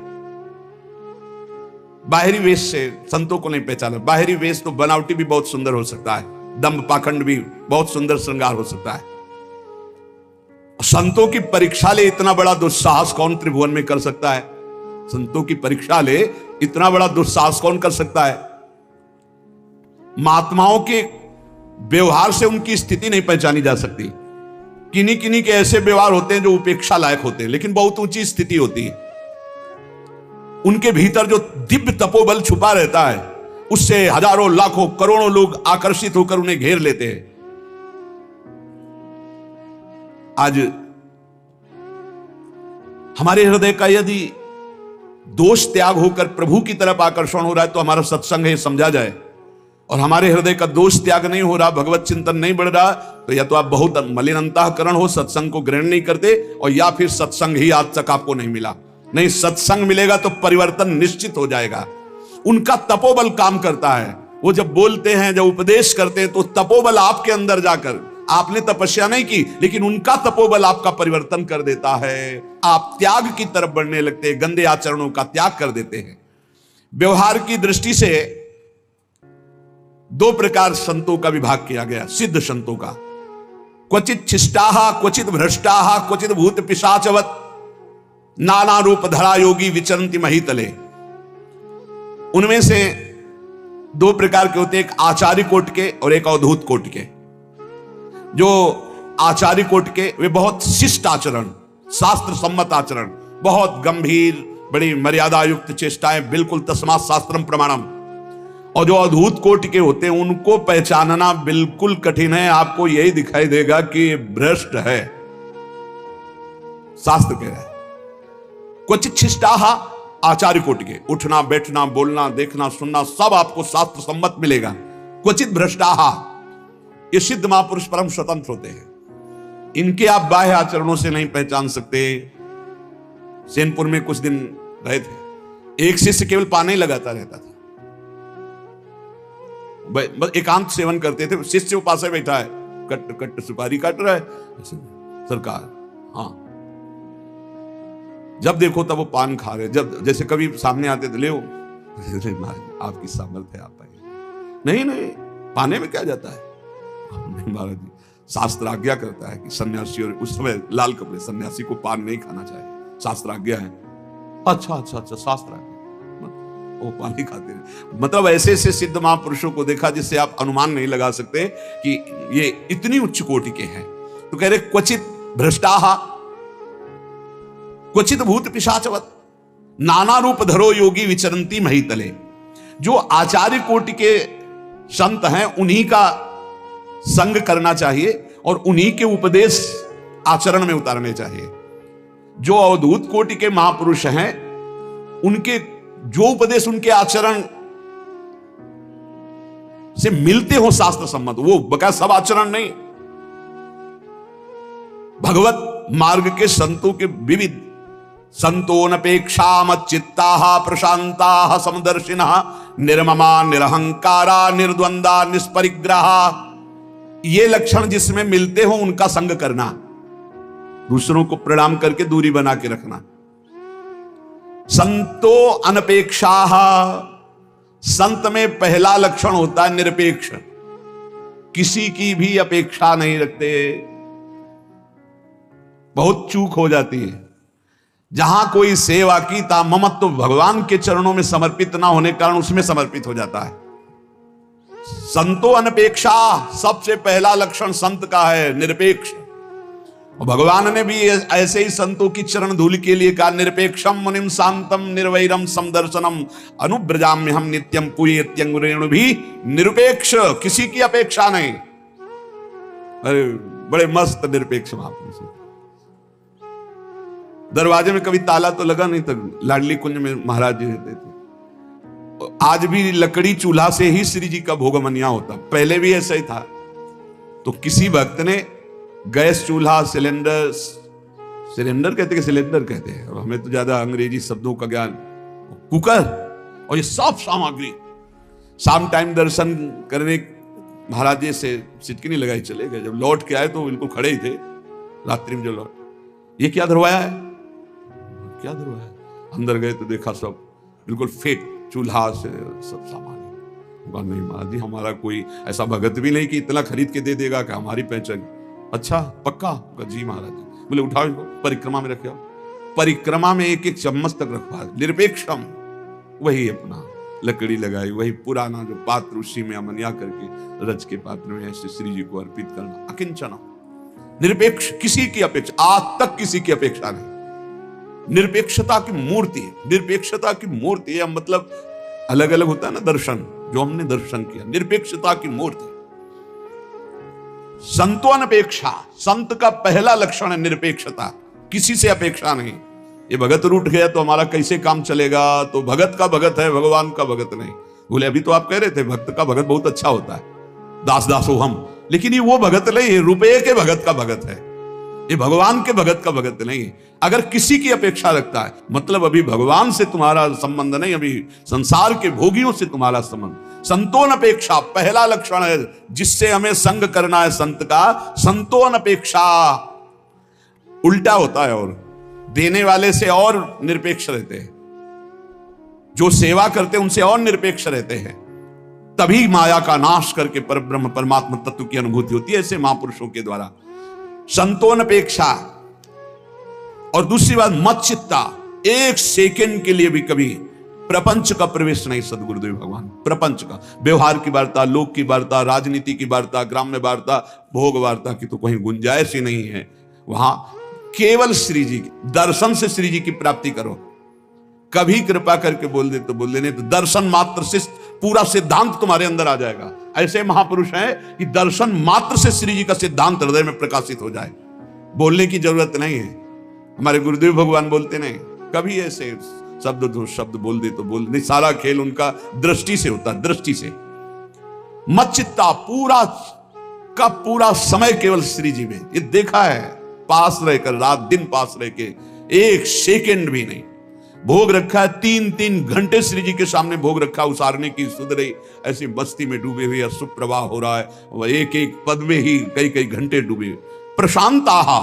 बाहरी वेश से संतों को नहीं पहचाना। बाहरी वेश तो बनावटी भी बहुत सुंदर हो सकता है, दंभ पाखंड भी बहुत सुंदर श्रृंगार हो सकता है। संतों की परीक्षा ले इतना बड़ा दुस्साहस कौन त्रिभुवन में कर सकता है? संतों की परीक्षा ले इतना बड़ा दुस्साहस कौन कर सकता है? महात्माओं के व्यवहार से उनकी स्थिति नहीं पहचानी जा सकती। किन्हीं किन्हीं के ऐसे व्यवहार होते हैं जो उपेक्षा लायक होते हैं, लेकिन बहुत ऊंची स्थिति होती है। उनके भीतर जो दिव्य तपोबल छुपा रहता है, उससे हजारों लाखों करोड़ों लोग आकर्षित होकर उन्हें घेर लेते हैं। आज हमारे हृदय का यदि दोष त्याग होकर प्रभु की तरफ आकर्षण हो रहा है तो हमारा सत्संग है समझा जाए, और हमारे हृदय का दोष त्याग नहीं हो रहा, भगवत चिंतन नहीं बढ़ रहा, तो या तो आप बहुत मलिन अंतःकरण हो, सत्संग को ग्रहण नहीं करते, और या फिर सत्संग ही आज तक आपको नहीं मिला। नहीं, सत्संग मिलेगा तो परिवर्तन निश्चित हो जाएगा। उनका तपोबल काम करता है। वो जब बोलते हैं, जब उपदेश करते हैं, तो तपोबल आपके अंदर जाकर, आपने तपस्या नहीं की, लेकिन उनका तपोबल आपका परिवर्तन कर देता है। आप त्याग की तरफ बढ़ने लगते हैं, गंदे आचरणों का त्याग कर देते हैं। व्यवहार की दृष्टि से दो प्रकार संतों का विभाग किया गया, सिद्ध संतों का। क्वचित छिष्टाहा, क्वचित भ्रष्टाहा, क्वचित भूत पिशाचवत, नाना रूप धरा योगी विचरंति महीतले। उनमें से दो प्रकार के होते हैं, एक आचार्य कोट के और एक अवधूत कोट के। जो आचार्य कोट के, वे बहुत शिष्ट आचरण, शास्त्र सम्मत आचरण, बहुत गंभीर, बड़ी मर्यादा युक्त चेष्टाएं, बिल्कुल तस्मात् शास्त्रम प्रमाणम। और जो अद्भुत कोटि के होते हैं उनको पहचानना बिल्कुल कठिन है। आपको यही दिखाई देगा कि ये भ्रष्ट है। शास्त्र कह रहा है क्वचित शिष्टाः आचार्य कोटि के, उठना बैठना बोलना देखना सुनना सब आपको शास्त्र सम्मत मिलेगा। क्वचित भ्रष्टाः, ये सिद्ध महापुरुष परम स्वतंत्र होते हैं, इनके आप बाह्य आचरणों से नहीं पहचान सकते। सेनपुर में कुछ दिन रहे थे, एक शिष्य केवल पानी ही लगाता रहता था, बस एकांत सेवन करते थे। शिष्य पास बैठा है, कट कट सुपारी काट रहा है, सरकार हाँ, जब देखो तब वो पान खा रहे। जब जैसे कभी सामने आते थे, ले आपकी सामर्थ्य है, आप आइए। नहीं पाने में क्या जाता है, नहीं महाराज जी, शास्त्र आज्ञा करता है कि सन्यासी, और उस समय लाल कपड़े, सन्यासी को पान नहीं खाना चाहिए, शास्त्र आज्ञा है। अच्छा शास्त्र आज्ञा, वो पानी खाते हैं। मतलब ऐसे ऐसे सिद्ध महापुरुषों को देखा जिससे आप अनुमान नहीं लगा सकते कि ये इतनी उच्च कोटि के हैं। तो कह रहे क्वचित भ्रष्टाः क्वचित भूत पिशाचवत नाना रूप धरो योगी विचरंती महीतले। जो आचार्य कोटि के संत हैं उन्हीं का संग करना चाहिए और उन्हीं के उपदेश आचरण में उतारने चाहिए। जो अवधूत कोटि के महापुरुष हैं उनके जो उपदेश उनके आचरण से मिलते हो शास्त्र सम्मत, वो बका सब आचरण नहीं। भगवत मार्ग के संतों के विविध संतोनपेक्षा मच्चित्ताः प्रशांताः समदर्शिनः निर्ममा निरहंकारा निर्द्वंदा निष्परिग्रहा। ये लक्षण जिसमें मिलते हो उनका संग करना, दूसरों को प्रणाम करके दूरी बना के रखना। संतो अनपेक्षाः, संत में पहला लक्षण होता है निरपेक्ष, किसी की भी अपेक्षा नहीं रखते। बहुत चूक हो जाती है, जहां कोई सेवा की ता ममत्व तो भगवान के चरणों में समर्पित ना होने के कारण उसमें समर्पित हो जाता है। संतो अनपेक्षा, सबसे पहला लक्षण संत का है निरपेक्ष। और भगवान ने भी ऐसे ही संतों की चरण धूल के लिए कहा, निरपेक्षम मुनिम शांतम निर्वैरम समदर्शनम अनुब्रजाम्य हम नित्यम पूयत्यंगुरेणु भी निरपेक्ष, किसी की अपेक्षा नहीं। अरे बड़े मस्त निरपेक्ष महापुरुष। दरवाजे में कभी ताला तो लगा नहीं था, लाडली कुंज में महाराज जी रहते थे। आज भी लकड़ी चूल्हा से ही श्री जी का भोगमनिया होता, पहले भी ऐसा ही था। तो किसी भक्त ने गैस चूल्हा, सिलेंडर कहते हैं, सिलेंडर कहते हैं, और हमें तो ज्यादा अंग्रेजी शब्दों का ज्ञान, कुकर और ये सब सामग्री, शाम टाइम दर्शन करने महाराज जी से सिटकिनी लगाई चले गए। जब लौट के आए तो बिल्कुल खड़े ही थे, रात्रि में जो लौट, ये क्या धरवाया है, क्या धरवाया है? अंदर गए तो देखा सब बिल्कुल फेक चूल्हा से सब सामान। नहीं महाराज जी, हमारा कोई ऐसा भगत भी नहीं कि इतना खरीद के दे देगा कि हमारी पहचान। अच्छा पक्का? जी महाराज जी। बोले उठाओ इनको, परिक्रमा में रखे। परिक्रमा में एक एक चम्मच तक रखवा, निरपेक्षम, वही अपना लकड़ी लगाई, वही पुराना जो पात्र उसी में अमनिया करके रज के पात्र में ऐसे श्री जी को अर्पित करना। अकिंचन निरपेक्ष, किसी की अपेक्षा, आज तक किसी की अपेक्षा नहीं। निरपेक्षता की मूर्ति, निरपेक्षता की मूर्ति है, मतलब अलग अलग होता है ना दर्शन, जो हमने दर्शन किया, निरपेक्षता की मूर्ति। संतोनपेक्षा, संत का पहला लक्षण है निरपेक्षता, किसी से अपेक्षा नहीं। ये भगत रूठ गया तो हमारा कैसे काम चलेगा, तो भगत का भगत है, भगवान का भगत नहीं। बोले अभी तो आप कह रहे थे भक्त का भगत बहुत अच्छा होता है, दास दासो हम, लेकिन ये वो भगत नहीं है, रुपये के भगत का भगत है, ये भगवान के भगत का भगत नहीं। अगर किसी की अपेक्षा रखता है मतलब अभी भगवान से तुम्हारा संबंध नहीं, अभी संसार के भोगियों से तुम्हारा संबंध। संतोन अपेक्षा पहला लक्षण है जिससे हमें संग करना है संत का। संतोन अपेक्षा उल्टा होता है, और देने वाले से और निरपेक्ष रहते हैं, जो सेवा करते हैं उनसे और निरपेक्ष रहते हैं। तभी माया का नाश करके परब्रह्म परमात्मा तत्व की अनुभूति होती है ऐसे महापुरुषों के द्वारा। संतोन अपेक्षा। और दूसरी बात मच्चित्ता, एक सेकंड के लिए भी कभी प्रपंच का प्रवेश नहीं। सदगुरुदेव भगवान प्रपंच का, व्यवहार की वार्ता, लोक की वार्ता, राजनीति की वार्ता, ग्राम्य वार्ता, भोग वार्ता की तो कहीं गुंजाइश ही नहीं है। वहां केवल श्री जी दर्शन से श्री जी की प्राप्ति करो। कभी कृपा करके बोल दे तो बोल दे, नहीं तो दर्शन मात्र से पूरा सिद्धांत तुम्हारे अंदर आ जाएगा। ऐसे महापुरुष हैं कि दर्शन मात्र से श्री जी का सिद्धांत हृदय में प्रकाशित हो जाए, बोलने की जरूरत नहीं है। हमारे गुरुदेव भगवान बोलते नहीं, कभी ऐसे शब्द दो शब्द बोल दे तो बोल, नहीं, सारा खेल उनका दृष्टि से होता है, दृष्टि से। मच्चित्ता पूरा का पूरा समय केवल श्री जी में, ये देखा है, पास रहकर रात दिन पास रह के एक सेकंड भी नहीं। भोग रखा है 3-3 घंटे श्री जी के सामने भोग रखा, उसारने की सुध रही, ऐसी मस्ती में डूबे हुए, अशुभ प्रवाह हो रहा है, वह एक एक पद में ही कई कई घंटे डूबे। प्रशांत आहा,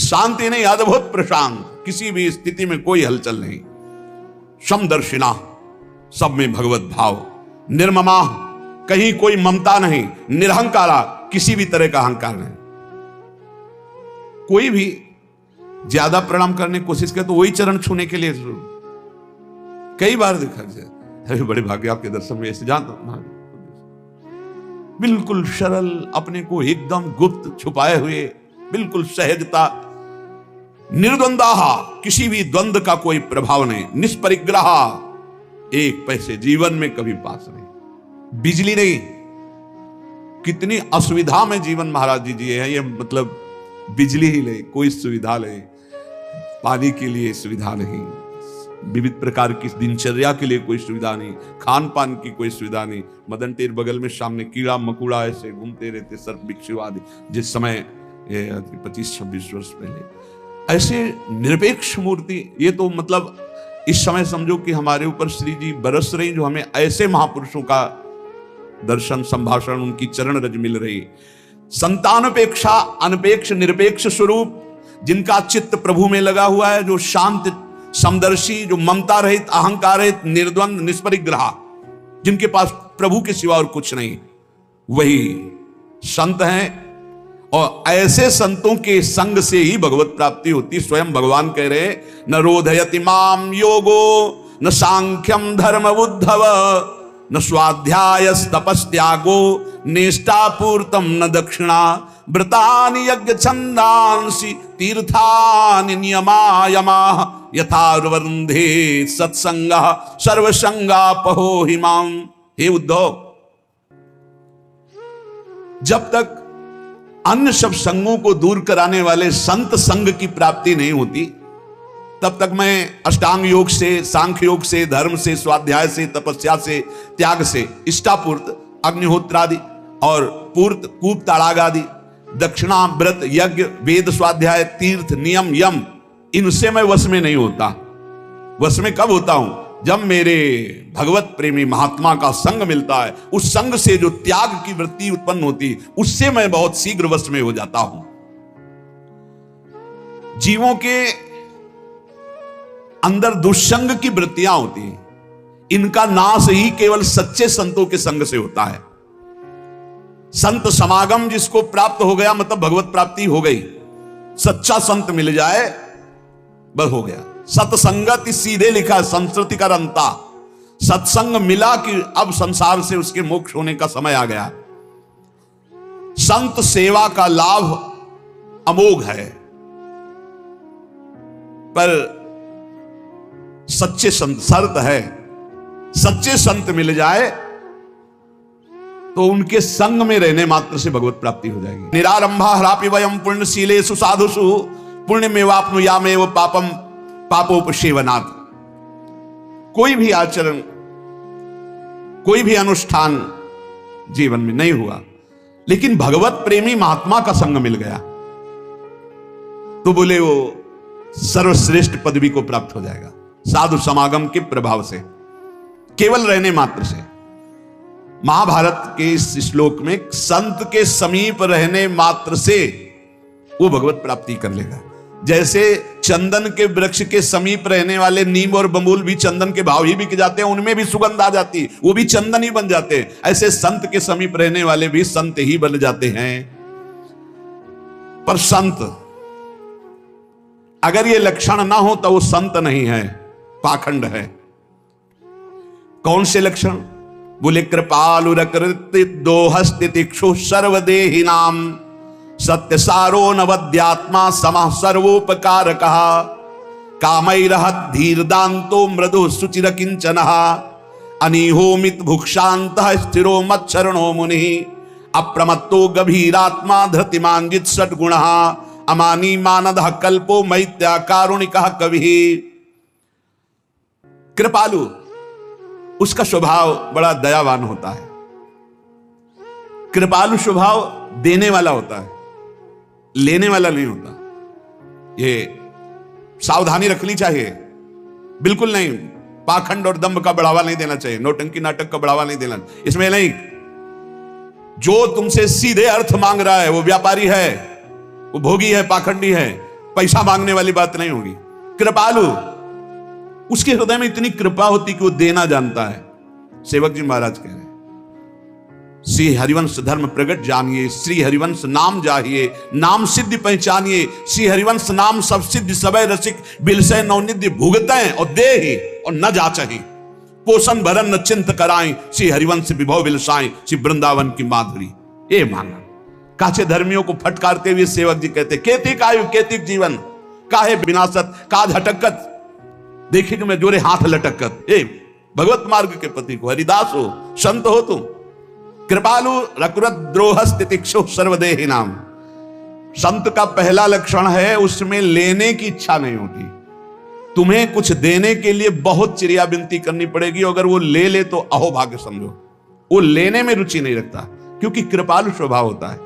शांति नहीं, अद्भुत प्रशांत, किसी भी स्थिति में कोई हलचल नहीं। समदर्शिना, सब में भगवत भाव। निर्ममा, कहीं कोई ममता नहीं। निरहंकारा, किसी भी तरह का अहंकार नहीं। कोई भी ज्यादा प्रणाम करने की कोशिश करे तो वही चरण छूने के लिए कई बार देखा जाए, बड़े भाग्य आपके दर्शन में ऐसे जानता हूं। बिल्कुल सरल, अपने को एकदम गुप्त छुपाए हुए, बिल्कुल सहजता। निर्द्वंदाहा, किसी भी द्वंद्व का कोई प्रभाव नहीं। निष्परिग्रहा, एक पैसे जीवन में कभी पास नहीं। बिजली नहीं, कितनी असुविधा में जीवन महाराज जी जिए हैं, ये मतलब बिजली ही नहीं, कोई सुविधा नहीं, पानी के लिए सुविधा नहीं, विविध प्रकार की दिनचर्या के लिए कोई सुविधा नहीं, खान पान की कोई सुविधा नहीं। मदन टेर बगल में सामने कीड़ा मकुड़ा ऐसे घूमते रहते, सर्प बिच्छू आदि, जिस समय 25-26 वर्ष पहले। ऐसे निरपेक्ष मूर्ति, ये तो मतलब इस समय समझो कि हमारे ऊपर श्री जी बरस रही, जो हमें ऐसे महापुरुषों का दर्शन संभाषण, उनकी चरण रज मिल रही। संतानपेक्षा, अनपेक्ष निरपेक्ष स्वरूप, जिनका चित्त प्रभु में लगा हुआ है, जो शांत समदर्शी, जो ममता रहित, अहंकार रहित, निर्द्वंद, निष्परिग्रह, जिनके पास प्रभु के सिवा और कुछ नहीं, वही संत हैं। और ऐसे संतों के संग से ही भगवत प्राप्ति होती। स्वयं भगवान कह रहे, न रोधयति माम योगो न सांख्यम धर्म उद्धव न स्वाध्याय तपस्त्यागो निष्ठापूर्तम न दक्षिणा व्रतानि यज्ञ छंदांसि तीर्थानि नियमायमाः यथार्वरुन्धे सत्संगः सर्वसंगापहो हिमां। हे उद्धव, जब तक अन्य सब संगों को दूर कराने वाले संत संग की प्राप्ति नहीं होती, तब तक मैं अष्टांग योग से, सांख्य योग से, धर्म से, स्वाध्याय से, तपस्या से, त्याग से, इष्टापूर्त, अग्निहोत्रादि और पूर्त, कूप ताड़ाग आदि, दक्षिणा, व्रत, यज्ञ, वेद, स्वाध्याय, तीर्थ, नियम, यम, इनसे मैं वश में नहीं होता। वश में कब होता हूं? जब मेरे भगवत प्रेमी महात्मा का संग मिलता है, उस संग से जो त्याग की वृत्ति उत्पन्न होती, उससे मैं बहुत शीघ्र वश में हो जाता हूं। जीवों के अंदर दुष्संग की वृत्तियां होती हैं, इनका नाश ही केवल सच्चे संतों के संग से होता है। संत समागम जिसको प्राप्त हो गया, मतलब भगवत प्राप्ति हो गई। सच्चा संत मिल जाए बस हो गया। सत्संगत सीधे लिखा है, संस्कृति का रंता। सत्संग मिला कि अब संसार से उसके मोक्ष होने का समय आ गया। संत सेवा का लाभ अमोघ है, पर सच्चे संत, शर्त है, सच्चे संत मिल जाए तो उनके संग में रहने मात्र से भगवत प्राप्ति हो जाएगी। निरारंभा हरापि वयम पुण्यशीलेषु साधुषु पुण्यमेवाप्नुयामेव पापम पापोपसेवनात्। कोई भी आचरण, कोई भी अनुष्ठान जीवन में नहीं हुआ, लेकिन भगवत प्रेमी महात्मा का संग मिल गया तो बोले वो सर्वश्रेष्ठ पदवी को प्राप्त हो जाएगा। साधु समागम के प्रभाव से, केवल रहने मात्र से। महाभारत के इस श्लोक में संत के समीप रहने मात्र से वो भगवत प्राप्ति कर लेगा। जैसे चंदन के वृक्ष के समीप रहने वाले नीम और बबूल भी चंदन के भाव ही बिक जाते हैं, उनमें भी सुगंध आ जाती, वो भी चंदन ही बन जाते हैं। ऐसे संत के समीप रहने वाले भी संत ही बन जाते हैं। पर संत अगर ये लक्षण ना हो तो वो संत नहीं है, पाखंड है। कौन से लक्षण? बोले कृपालुरकृति दोहस्तितिक्षु सर्वदेहिनाम सत्य सारो नवद्यात्मा समः सर्वोपकारकः कामैरहत धीर दांतो मृदु सुचिर किंचनः अनिहोमित भुक्षांत स्थिरो मच्छरणो मुनि अप्रमत्तो गभीरात्मा धृतिमान जित सद्गुणः अमानी मानदः कल्पो मैत्या कारुणिकः कविः। कृपालु, उसका स्वभाव बड़ा दयावान होता है। कृपालु स्वभाव देने वाला होता है, लेने वाला नहीं होता। ये सावधानी रखनी चाहिए, बिल्कुल नहीं। पाखंड और दंभ का बढ़ावा नहीं देना चाहिए, नौटंकी नाटक का बढ़ावा नहीं देना। इसमें नहीं, जो तुमसे सीधे अर्थ मांग रहा है वो व्यापारी है, वो भोगी है, पाखंडी है, पैसा मांगने वाली बात नहीं होगी। कृपालु, उसके हृदय में इतनी कृपा होती कि वो देना जानता है। सेवक जी महाराज कह रहे हैं, श्री हरिवंश धर्म प्रगट जानिए, श्री हरिवंश नाम जाहिए, नाम सिद्धि पहचानिए, श्री हरिवंश नाम सब सिद्धि सबय रसिक बिलसय नवनिधि भुगतें और दे ही और न जाचही, पोषण भरन न चिंत कराएं, श्री हरिवंश विभव बिलसाएं, श्री वृंदावन की माधुरी। ये माना काचे धर्मियों को फटकारते हुए सेवक जी कहते, केतिक आयु केतिक जीवन, काहे विनाशत काज हटकत, देखी कि मैं जोरे हाथ लटकत। ए भगवत मार्ग के पति को, हरिदास हो, संत हो तुम। कृपालु रकुरत द्रोह तितिक्षु सर्वदेहि नाम। संत का पहला लक्षण है उसमें लेने की इच्छा नहीं होती। तुम्हें कुछ देने के लिए बहुत चिड़िया विनती करनी पड़ेगी, अगर वो ले ले तो अहोभाग्य समझो। वो लेने में रुचि नहीं रखता, क्योंकि कृपालु स्वभाव होता है।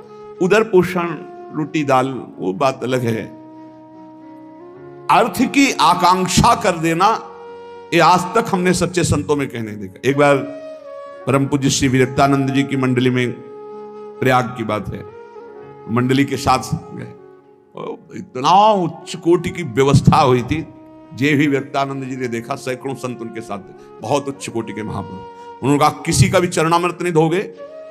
उदर पोषण, रोटी दाल, वो बात अलग है। अर्थ की आकांक्षा कर देना, ये आज तक हमने सच्चे संतों में कहने देखा। एक बार परम पूज्य श्री विरक्तानंद जी की मंडली में, प्रयाग की बात है, मंडली के साथ गए, इतना उच्च कोटि की व्यवस्था हुई थी। जे भी विरक्तानंद जी ने देखा, सैकड़ों संत उनके साथ थे, बहुत उच्च कोटि के महापुरुष। उन्होंने कहा, किसी का भी चरणामृत नहीं दोगे,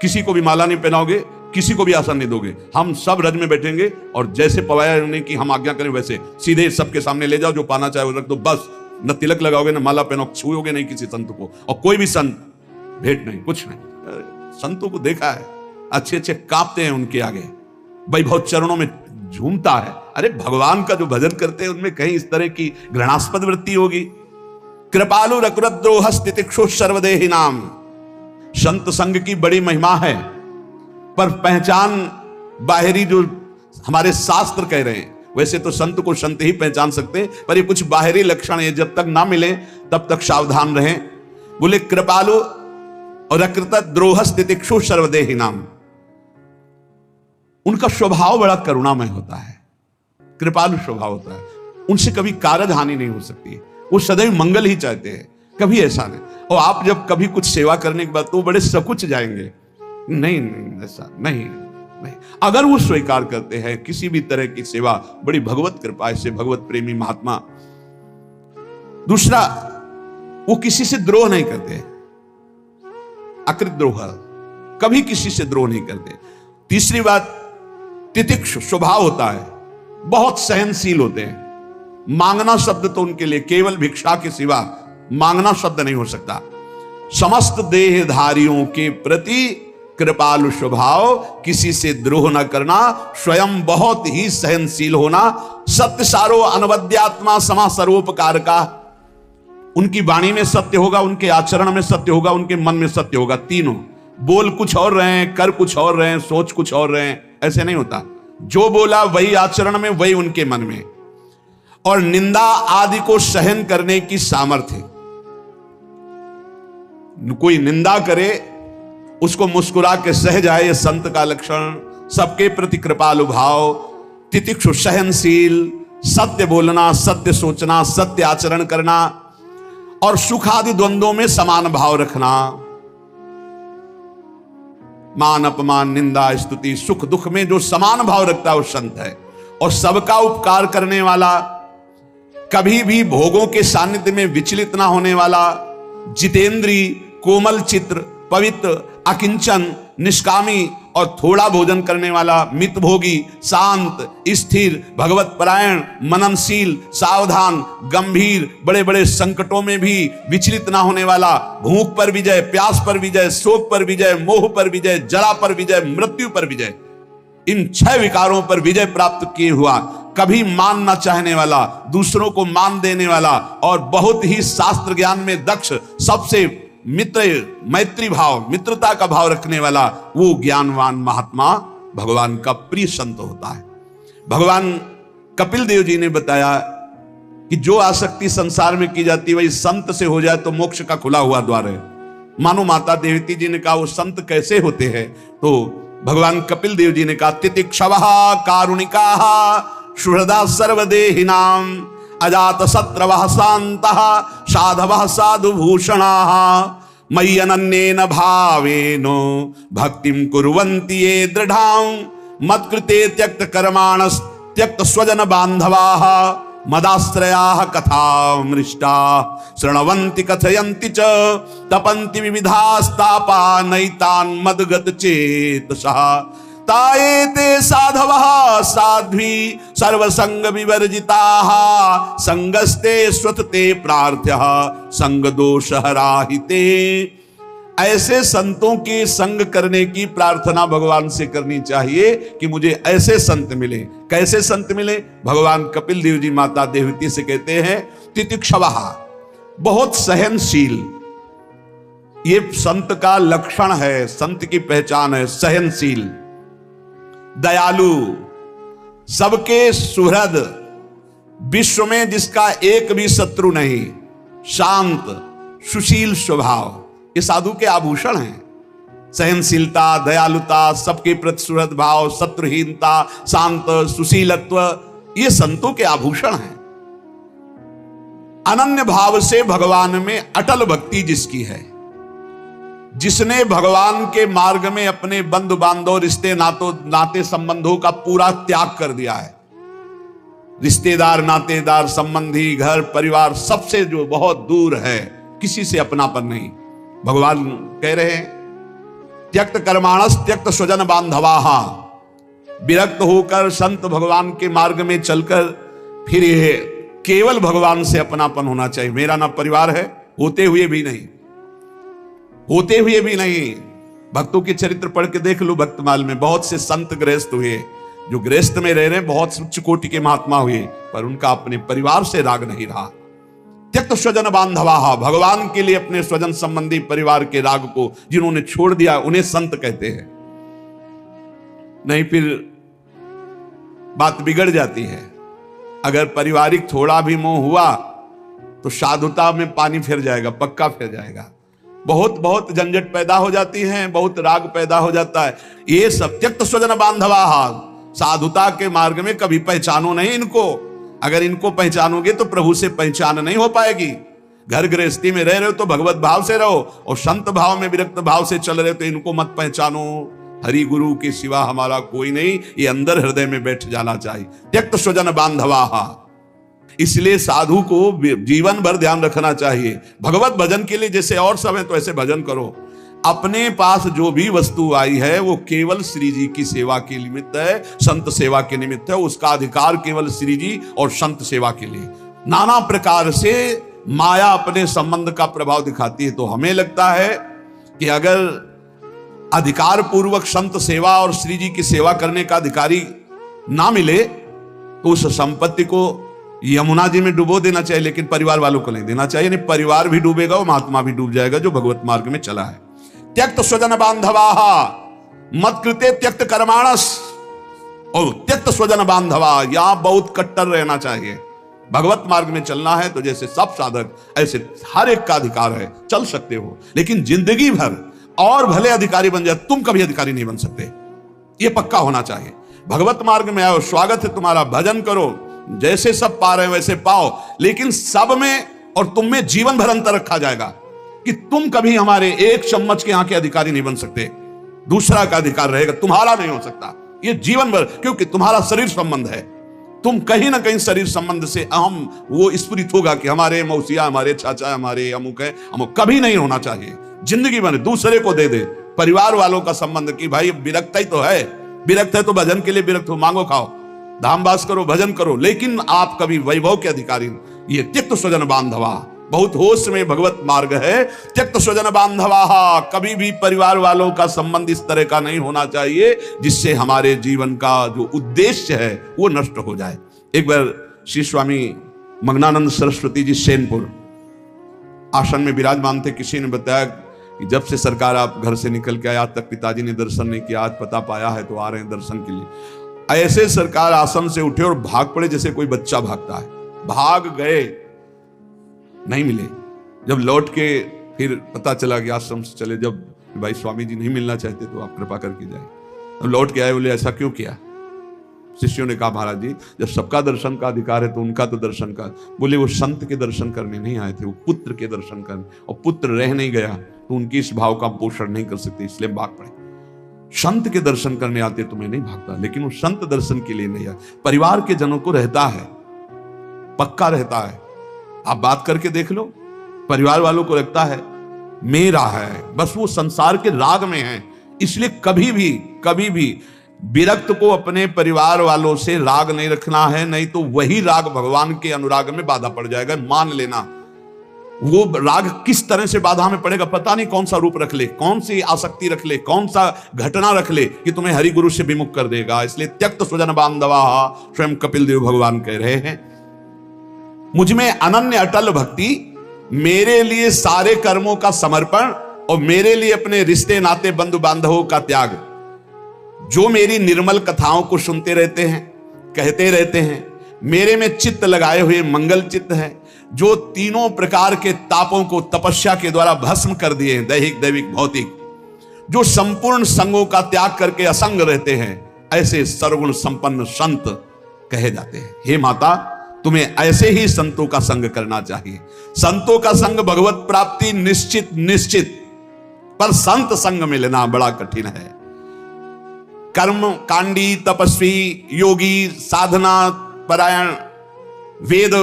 किसी को भी माला नहीं पहनाओगे, किसी को भी आसन नहीं दोगे, हम सब रज में बैठेंगे और जैसे पवाया उन्हें कि हम आज्ञा करें वैसे सीधे सबके सामने ले जाओ, जो पाना चाहे वो रख दो, बस। न तिलक लगाओगे, न माला पहनोगे, छूओगे नहीं किसी संत को, और कोई भी संत भेंट नहीं, कुछ नहीं। संतों को देखा है, अच्छे अच्छे कांपते हैं उनके आगे, वैभव चरणों में झूमता है। अरे भगवान का जो भजन करते हैं उनमें कहीं इस तरह की घृणास्पद वृत्ति होगी? कृपालु रकुरद्रोह तितिक्षु सर्वदेहि नाम। संत संग की बड़ी महिमा है, पर पहचान बाहरी जो हमारे शास्त्र कह रहे हैं, वैसे तो संत को संत ही पहचान सकते हैं, पर ये कुछ बाहरी लक्षण है, जब तक ना मिले तब तक सावधान रहें। बोले कृपालु और अकृतद्रोह तितिक्षु सर्वदेहि नाम। उनका स्वभाव बड़ा करुणामय होता है, कृपालु स्वभाव होता है, उनसे कभी कारज हानि नहीं हो सकती, वो सदैव मंगल ही चाहते हैं, कभी ऐसा नहीं। और आप जब कभी कुछ सेवा करने के बाद तो बड़े सकुच जाएंगे, नहीं नहीं ऐसा नहीं नहीं। अगर वो स्वीकार करते हैं किसी भी तरह की सेवा, बड़ी भगवत कृपा से, भगवत प्रेमी महात्मा। दूसरा, वो किसी से द्रोह नहीं करते, अकृत द्रोह, कभी किसी से द्रोह नहीं करते। तीसरी बात, तितिक्षु स्वभाव होता है, बहुत सहनशील होते हैं। मांगना शब्द तो उनके लिए केवल भिक्षा के सिवा मांगना शब्द नहीं हो सकता। समस्त देहधारियों के प्रति कृपालु स्वभाव, किसी से द्रोह न करना, स्वयं बहुत ही सहनशील होना, सत्य सारो अनवद्यात्मा समा सर्वोपकार का। उनकी वाणी में सत्य होगा, उनके आचरण में सत्य होगा, उनके मन में सत्य होगा। तीनों, बोल कुछ और रहे हैं, कर कुछ और रहे हैं, सोच कुछ और रहे हैं, ऐसे नहीं होता। जो बोला वही आचरण में, वही उनके मन में। और निंदा आदि को सहन करने की सामर्थ्य, कोई निंदा करे उसको मुस्कुरा के सह जाए, ये संत का लक्षण। सबके प्रति कृपालु भाव, तितिक्षु सहनशील, सत्य बोलना, सत्य सोचना, सत्य आचरण करना, और सुख आदि द्वंद्वों में समान भाव रखना। मान अपमान, निंदा स्तुति, सुख दुख में जो समान भाव रखता है वो संत है। और सबका उपकार करने वाला, कभी भी भोगों के सानिध्य में विचलित ना होने वाला, जितेंद्री, कोमल चित्र, पवित्र, अकिंचन, निष्कामी और थोड़ा भोजन करने वाला, मितभोगी, शांत, स्थिर, भगवत परायण, मननशील, सावधान, गंभीर, बड़े बड़े संकटों में भी विचलित ना होने वाला, भूख पर विजय, प्यास पर विजय, शोक पर विजय, मोह पर विजय, जरा पर विजय, मृत्यु पर विजय, इन 6 विकारों पर विजय प्राप्त किए हुआ कभी मान ना चाहने वाला, दूसरों को मान देने वाला और बहुत ही शास्त्र ज्ञान में दक्ष, सबसे मैत्री भाव, मित्रता का भाव रखने वाला वो ज्ञानवान महात्मा भगवान का प्रिय संत होता है। भगवान कपिल देव जी ने बताया कि जो आसक्ति संसार में की जाती है वही संत से हो जाए तो मोक्ष का खुला हुआ द्वार है। मानो माता देवती जी ने कहा वो संत कैसे होते हैं, तो भगवान कपिल देव जी ने कहा तितिक्षवः कारुणिकाः सुहृदा सर्वदेहिनां अजात शत्रवः शान्तः साधवः साधुभूषणाः मयि अनन्येन भावेन भक्तिं कुर्वन्ति ये दृढां मत्कृते त्यक्त कर्माणस् त्यक्त स्वजन बान्धवाः मदाश्रयाः कथामृष्टा शृण्वन्ति कथयन्ति च तपन्ति विविधास्तापा नैतान् मद्गत चेतसः ताएते साधवः साध्वी सर्वसंग विवर्जिताः संगस्ते स्वतते प्रार्थ्यः संग दोष हराहिते। ऐसे संतों के संग करने की प्रार्थना भगवान से करनी चाहिए कि मुझे ऐसे संत मिले। कैसे संत मिले? भगवान कपिल देव जी माता देवती से कहते हैं तितिक्षवः, बहुत सहनशील, ये संत का लक्षण है, संत की पहचान है, सहनशील, दयालु, सबके सुहृद, विश्व में जिसका एक भी शत्रु नहीं, शांत सुशील स्वभाव, ये साधु के आभूषण हैं। सहनशीलता, दयालुता, सबके प्रति सुहृद भाव, शत्रुहीनता, शांत सुशीलत्व, ये संतों के आभूषण हैं। अनन्य भाव से भगवान में अटल भक्ति जिसकी है, जिसने भगवान के मार्ग में अपने बंधु बांधव, रिश्ते नाते संबंधों का पूरा त्याग कर दिया है, रिश्तेदार, नातेदार, संबंधी, घर परिवार सबसे जो बहुत दूर है, किसी से अपनापन नहीं। भगवान कह रहे हैं त्यक्त कर्माणस त्यक्त स्वजन बांधवाः, विरक्त होकर संत भगवान के मार्ग में चलकर फिर ये केवल भगवान से अपनापन होना चाहिए। मेरा ना परिवार है, होते हुए भी नहीं, होते हुए भी नहीं। भक्तों के चरित्र पढ़ के देख लो, भक्तमाल में बहुत से संत गृहस्थ हुए, जो गृहस्थ में रह रहे बहुत उच्च कोटि के महात्मा हुए, पर उनका अपने परिवार से राग नहीं रहा। त्यक्त स्वजन बांधवाः, भगवान के लिए अपने स्वजन संबंधी परिवार के राग को जिन्होंने छोड़ दिया उन्हें संत कहते हैं। नहीं फिर बात बिगड़ जाती है। अगर पारिवारिक थोड़ा भी मोह हुआ तो साधुता में पानी फिर जाएगा, पक्का फिर जाएगा। बहुत झंझट पैदा हो जाती है, बहुत राग पैदा हो जाता है। ये सब त्यक्त स्वजन बांधवाः, साधुता के मार्ग में कभी पहचानो नहीं इनको। अगर इनको पहचानोगे तो प्रभु से पहचान नहीं हो पाएगी। घर गृहस्थी में रह रहे हो तो भगवत भाव से रहो, और संत भाव में विरक्त भाव से चल रहे हो तो इनको मत पहचानो। हरि गुरु के सिवा हमारा कोई नहीं, ये अंदर हृदय में बैठ जाना चाहिए। त्यक्त स्वजन बांधवाः, इसलिए साधु को जीवन भर ध्यान रखना चाहिए। भगवत भजन के लिए जैसे और सब है तो ऐसे भजन करो। अपने पास जो भी वस्तु आई है वो केवल श्री जी की सेवा के निमित्त है, संत सेवा के निमित्त है। उसका अधिकार केवल श्री जी और संत सेवा के लिए। नाना प्रकार से माया अपने संबंध का प्रभाव दिखाती है, तो हमें लगता है कि अगर अधिकार पूर्वक संत सेवा और श्री जी की सेवा करने का अधिकारी ना मिले तो उस संपत्ति को यमुना जी में डुबो देना चाहिए, लेकिन परिवार वालों को नहीं देना चाहिए। नहीं, परिवार भी डूबेगा, वो महात्मा भी डूब जाएगा जो भगवत मार्ग में चला है। त्यक्त स्वजन बांधवाः मत कृते त्यक्त कर्माणस, और त्यक्त स्वजन बांधवा, यहां बहुत कट्टर रहना चाहिए। भगवत मार्ग में चलना है तो जैसे सब साधक ऐसे हर एक का अधिकार है, चल सकते हो, लेकिन जिंदगी भर और भले अधिकारी बन जाए, तुम कभी अधिकारी नहीं बन सकते। ये पक्का होना चाहिए। भगवत मार्ग में आओ, स्वागत है तुम्हारा, भजन करो, जैसे सब पा रहे हो वैसे पाओ, लेकिन सब में और तुम में जीवन भर अंतर रखा जाएगा कि तुम कभी हमारे एक चम्मच के यहाँ के अधिकारी नहीं बन सकते। दूसरा का अधिकार रहेगा, तुम्हारा नहीं हो सकता। ये जीवन भर, क्योंकि तुम्हारा शरीर संबंध है। तुम कहीं ना कहीं शरीर संबंध से अहम वो स्फुरित होगा कि हमारे मौसिया, हमारे चाचा, हमारे अमुक है, अमुक कभी नहीं होना चाहिए। जिंदगी भर दूसरे को दे दे। परिवार वालों का संबंध कि भाई विरक्त ही तो है, विरक्त है तो भजन के लिए विरक्त हो, मांगो खाओ, धामवास करो, भजन करो, लेकिन आप कभी वैभव के अधिकारी। ये त्यक्त स्वजन बांधवा, बहुत होश में भगवत मार्ग है। त्यक्त स्वजन बांधवाः, कभी भी परिवार वालों का संबंध इस तरह का नहीं होना चाहिए जिससे हमारे जीवन का जो उद्देश्य है वो नष्ट हो जाए। एक बार श्री स्वामी मग्नानंद सरस्वती जी सेनपुर आश्रम में विराजमान थे। किसी ने बताया कि जब से सरकार आप घर से निकल के आए आज तक पिताजी ने दर्शन नहीं किया, आज पता पाया है तो आ रहे हैं दर्शन के लिए। ऐसे सरकार आश्रम से उठे और भाग पड़े जैसे कोई बच्चा भागता है। भाग गए, नहीं मिले। जब लौट के फिर पता चला कि आश्रम से चले, जब भाई स्वामी जी नहीं मिलना चाहते तो आप कृपा करके जाए। अब लौट के आए, बोले ऐसा क्यों किया? शिष्यों ने कहा महाराज जी जब सबका दर्शन का अधिकार है तो उनका तो दर्शन का। बोले वो संत के दर्शन करने नहीं आए थे, वो पुत्र के दर्शन करने, और पुत्र रह नहीं गया तो उनकी इस भाव का पोषण नहीं कर सकते, इसलिए भाग पड़े। संत के दर्शन करने आते तो मैं नहीं भागता, लेकिन वो संत दर्शन के लिए नहीं आया। परिवार के जनों को रहता है, पक्का रहता है। आप बात करके देख लो, परिवार वालों को लगता है मेरा है, बस वो संसार के राग में है। इसलिए कभी भी विरक्त को अपने परिवार वालों से राग नहीं रखना है, नहीं तो वही राग भगवान के अनुराग में बाधा पड़ जाएगा। मान लेना वो राग किस तरह से बाधा में पड़ेगा पता नहीं, कौन सा रूप रख ले, कौन सी आसक्ति रख ले, कौन सा घटना रख ले कि तुम्हें हरि गुरु से विमुख कर देगा। इसलिए त्यक्त स्वजन बांधवा, स्वयं कपिल देव भगवान कह रहे हैं मुझ में अनन्य अटल भक्ति, मेरे लिए सारे कर्मों का समर्पण और मेरे लिए अपने रिश्ते नाते बंधु बांधवों का त्याग। जो मेरी निर्मल कथाओं को सुनते रहते हैं, कहते रहते हैं, मेरे में चित्त लगाए हुए मंगल चित्त है, जो तीनों प्रकार के तापों को तपस्या के द्वारा भस्म कर दिए हैं, दैहिक दैविक भौतिक, जो संपूर्ण संगों का त्याग करके असंग रहते हैं, ऐसे सर्वगुण संपन्न संत कहे जाते हैं। हे माता तुम्हें ऐसे ही संतों का संग करना चाहिए। संतों का संग भगवत प्राप्ति निश्चित, पर संत संग में लेना बड़ा कठिन है। कर्म कांडी, तपस्वी, योगी, साधना परायण, वेद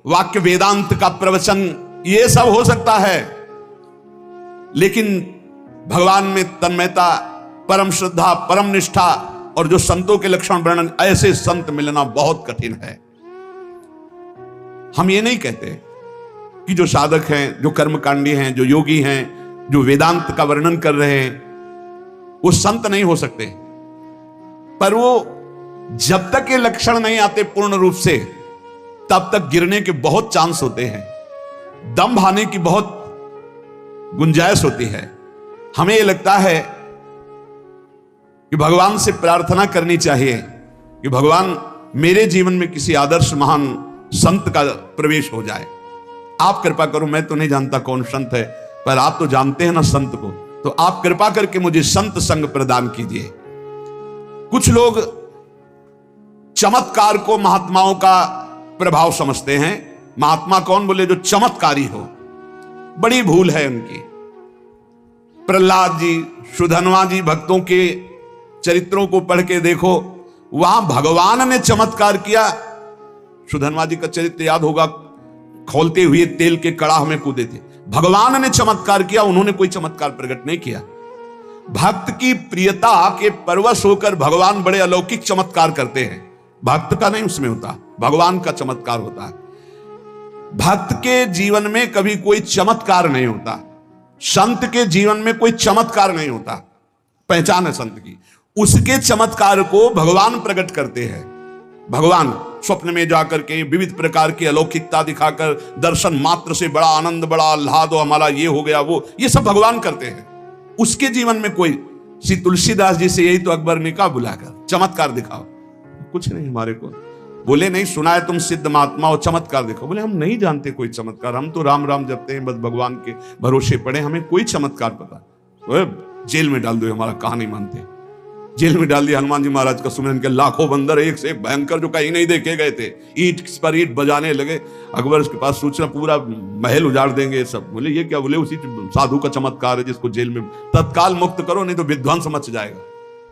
वाक्य वेदांत का प्रवचन, ये सब हो सकता है, लेकिन भगवान में तन्मयता, परम श्रद्धा, परम निष्ठा और जो संतों के लक्षण वर्णन, ऐसे संत मिलना बहुत कठिन है। हम ये नहीं कहते कि जो साधक हैं, जो कर्मकांडी हैं, जो योगी हैं, जो वेदांत का वर्णन कर रहे हैं, वो संत नहीं हो सकते, पर वो जब तक ये लक्षण नहीं आते पूर्ण रूप से, तब तक गिरने के बहुत चांस होते हैं, दम आने की बहुत गुंजाइश होती है। हमें ये लगता है कि भगवान से प्रार्थना करनी चाहिए कि भगवान मेरे जीवन में किसी आदर्श महान संत का प्रवेश हो जाए। आप कृपा करो, मैं तो नहीं जानता कौन संत है, पर आप तो जानते हैं ना संत को, तो आप कृपा करके मुझे संत संग प्रदान कीजिए। कुछ लोग चमत्कार को महात्माओं का प्रभाव समझते हैं। महात्मा कौन? बोले जो चमत्कारी हो। बड़ी भूल है उनकी। प्रहलाद जी, सुधन्वा जी भक्तों के चरित्रों को पढ़ के देखो, वहां भगवान ने चमत्कार किया। सुधन्वा जी का चरित्र याद होगा, खोलते हुए तेल के कड़ाह में कूदे थे। भगवान ने चमत्कार किया, उन्होंने कोई चमत्कार प्रकट नहीं किया। भक्त की प्रियता के परवश होकर भगवान बड़े अलौकिक चमत्कार करते हैं। भक्त का नहीं उसमें होता, भगवान का चमत्कार होता है। भक्त के जीवन में कभी कोई चमत्कार नहीं होता, संत के जीवन में कोई चमत्कार नहीं होता। पहचान है संत की, उसके चमत्कार को भगवान प्रकट करते हैं। भगवान स्वप्न में जाकर के विविध प्रकार की अलौकिकता दिखाकर दर्शन मात्र से बड़ा आनंद, बड़ा आह्लाद, हमारा ये हो गया, वो, ये सब भगवान करते हैं। उसके जीवन में कोई, श्री तुलसीदास जी से यही तो अकबर ने कहा बुलाकर चमत्कार दिखाओ, कुछ नहीं हमारे को। बोले नहीं सुना है तुम सिद्ध महात्मा हो, चमत्कार देखो। बोले हम नहीं जानते कोई चमत्कार, हम तो राम राम जपते हैं, बस भगवान के भरोसे पड़े, हमें कोई चमत्कार पता। जेल में डाल दो, हमारा कहा नहीं मानते। जेल में डाल दिया हनुमान जी महाराज का सुमिरन के लाखों बंदर एक से एक भयंकर जो कहीं नहीं देखे गए थे, ईंट पर ईंट बजाने लगे। अकबर के पास सूचना, पूरा महल उजाड़ देंगे सब। बोले ये क्या? बोले उसी साधु का चमत्कार है जिसको जेल में तत्काल मुक्त करो, नहीं तो विध्वंस मच जाएगा।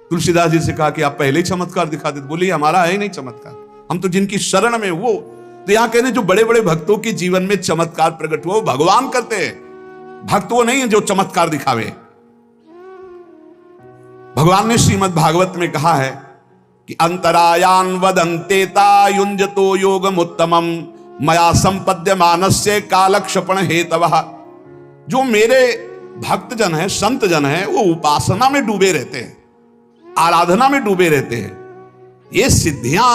तुलसीदास जी से कहा कि आप पहले ही चमत्कार दिखा देते। बोले हमारा है ही नहीं चमत्कार, हम तो जिनकी शरण में वो। तो यहाँ कहने जो बड़े बड़े भक्तों के जीवन में चमत्कार प्रकट हुआ वो भगवान करते हैं, भक्त वो नहीं है जो चमत्कार दिखावे। भगवान ने श्रीमद् भागवत में कहा है कि अंतरायान वदंतेता युंजतो योगमुत्तमम मया संपद्यमानस्य कालक्षेपण हेतवः। जो मेरे भक्तजन है, संत जन है, वो उपासना में डूबे रहते हैं, आराधना में डूबे रहते हैं। ये सिद्धियां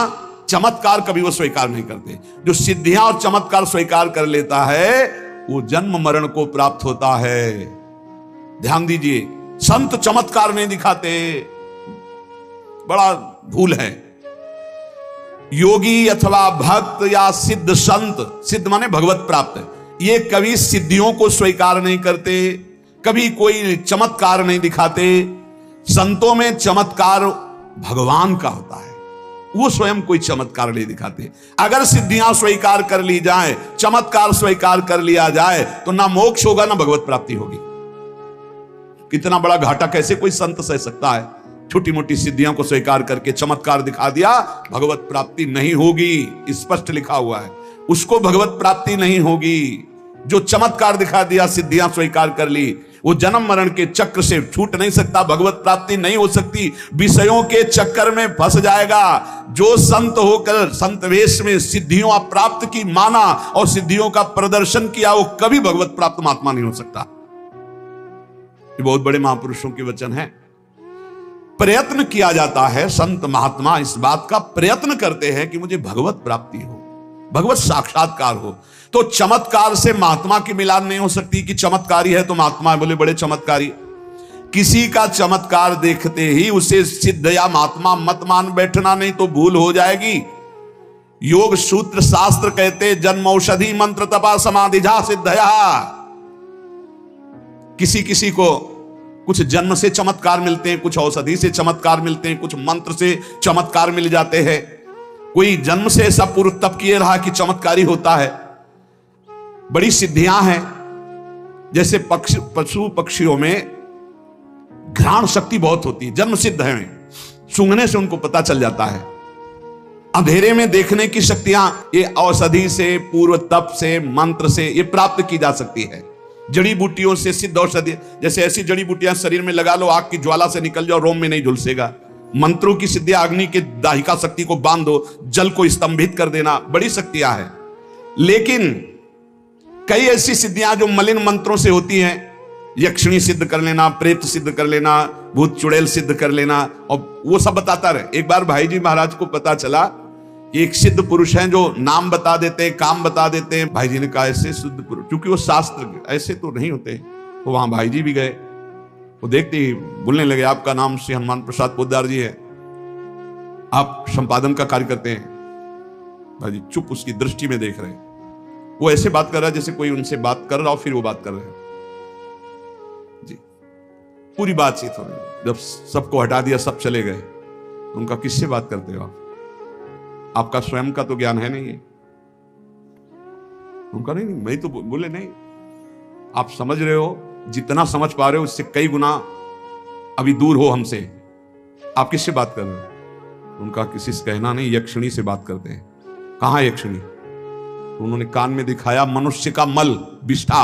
चमत्कार कभी वो स्वीकार नहीं करते। जो सिद्धियां और चमत्कार स्वीकार कर लेता है वो जन्म मरण को प्राप्त होता है। ध्यान दीजिए, संत चमत्कार नहीं दिखाते, बड़ा भूल है। योगी अथवा भक्त या सिद्ध संत, सिद्ध माने भगवत प्राप्त, ये कभी सिद्धियों को स्वीकार नहीं करते, कभी कोई चमत्कार नहीं दिखाते। संतों में चमत्कार भगवान का होता है, वो स्वयं कोई चमत्कार नहीं दिखाते। अगर सिद्धियां स्वीकार कर ली जाए, चमत्कार स्वीकार कर लिया जाए, तो ना मोक्ष होगा ना भगवत प्राप्ति होगी। कितना बड़ा घाटा कैसे कोई संत सह सकता है? छोटी मोटी सिद्धियों को स्वीकार करके चमत्कार दिखा दिया, भगवत प्राप्ति नहीं होगी, स्पष्ट लिखा हुआ है, उसको भगवत प्राप्ति नहीं होगी। जो चमत्कार दिखा दिया, सिद्धियां स्वीकार कर ली, वो जन्म मरण के चक्र से छूट नहीं सकता, भगवत प्राप्ति नहीं हो सकती, विषयों के चक्कर में फंस जाएगा। जो संत होकर संत वेश में सिद्धियों प्राप्त की माना और सिद्धियों का प्रदर्शन किया, वो कभी भगवत प्राप्त महात्मा नहीं हो सकता। ये बहुत बड़े महापुरुषों के वचन है। प्रयत्न किया जाता है, संत महात्मा इस बात का प्रयत्न करते हैं कि मुझे भगवत प्राप्ति हो, भगवत साक्षात्कार हो। तो चमत्कार से महात्मा की मिलान नहीं हो सकती कि चमत्कारी है तो महात्मा बोले बड़े चमत्कारी। किसी का चमत्कार देखते ही उसे सिद्ध या महात्मा मत मान बैठना, नहीं तो भूल हो जाएगी। योग सूत्र शास्त्र कहते जन्म औषधि मंत्र तपा समाधिजा सिद्धया। किसी किसी को कुछ जन्म से चमत्कार मिलते हैं, कुछ औषधि से चमत्कार मिलते हैं, कुछ मंत्र से चमत्कार मिल जाते हैं। कोई जन्म से ऐसा पूर्व तप किए रहा कि चमत्कारी होता है। बड़ी सिद्धियां हैं, जैसे पशु पक्षियों में घ्राण शक्ति बहुत होती है, जन्म सिद्ध है, सूंघने से उनको पता चल जाता है। अंधेरे में देखने की शक्तियां ये औषधि से, पूर्व तप से, मंत्र से ये प्राप्त की जा सकती है। जड़ी बूटियों से सिद्ध औषधि, जैसे ऐसी जड़ी बूटियां शरीर में लगा लो, आग की ज्वाला से निकल जाओ, रोम में नहीं झुलसेगा। मंत्रों की सिद्धियां, अग्नि के दाहिका शक्ति को बांध दो, जल को स्तंभित कर देना, बड़ी शक्तियां हैं। लेकिन कई ऐसी सिद्धियां जो मलिन मंत्रों से होती हैं, यक्षिणी सिद्ध कर लेना, प्रेत सिद्ध कर लेना, भूत चुड़ैल सिद्ध कर लेना, और वो सब बताता रहे। एक बार भाई जी महाराज को पता चला कि एक सिद्ध पुरुष हैं जो नाम बता देते हैं, काम बता देते हैं। भाई जी ने कहा ऐसे सिद्ध पुरुष, क्योंकि वो शास्त्र ऐसे तो नहीं होते। तो वहां भाई जी भी गए, वो देखते ही बोलने लगे, आपका नाम श्री हनुमान प्रसाद पोद्दार जी है, आप संपादन का कार्य करते हैं। भाई जी चुप उसकी दृष्टि में देख रहे हैं। वो ऐसे बात कर रहा है जैसे कोई उनसे बात कर रहा हो, फिर वो बात कर रहे हैं जी। पूरी बातचीत हो रही, जब सबको हटा दिया, सब चले गए, तो उनका किससे बात करते हो आप? आपका स्वयं का तो ज्ञान है नहीं है। उनका नहीं, मैं तो बोले नहीं, आप समझ रहे हो, जितना समझ पा रहे हो उससे कई गुना अभी दूर हो हमसे, आप किससे बात कर रहे हो? उनका किसी से कहना नहीं, यक्षिणी से बात करते हैं। कहां यक्षिणी? उन्होंने कान में दिखाया, मनुष्य का मल बिष्ठा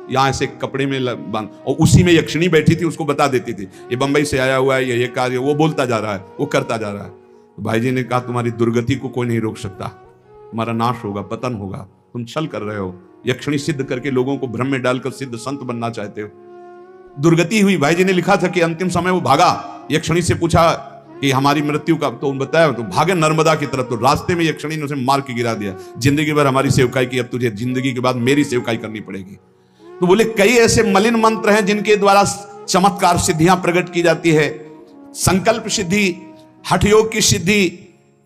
यहां ऐसे कपड़े में बांध, और उसी में यक्षिणी बैठी थी, उसको बता देती थी ये बंबई से आया हुआ है, ये कार्य, वो बोलता जा रहा है, वो करता जा रहा है। तो भाई जी ने कहा तुम्हारी दुर्गति को कोई नहीं रोक सकता, तुम्हारा नाश होगा, पतन होगा, तुम छल कर रहे हो, यक्षिणी सिद्ध करके लोगों को भ्रम में डालकर सिद्ध संत बनना चाहते हो। दुर्गति हुई। भाई जी ने लिखा था कि अंतिम समय वो भागा, यक्षिणी से पूछा कि हमारी मृत्यु का, तो बताया तो भागे नर्मदा की तरफ। तो रास्ते में यक्षिणी ने उसे मार के गिरा दिया, जिंदगी भर हमारी सेवकाई की, अब तुझे जिंदगी के बाद मेरी सेवकाई करनी पड़ेगी। तो बोले कई ऐसे मलिन मंत्र हैं जिनके द्वारा चमत्कार सिद्धियां प्रकट की जाती है। संकल्प सिद्धि, हठयोग की सिद्धि,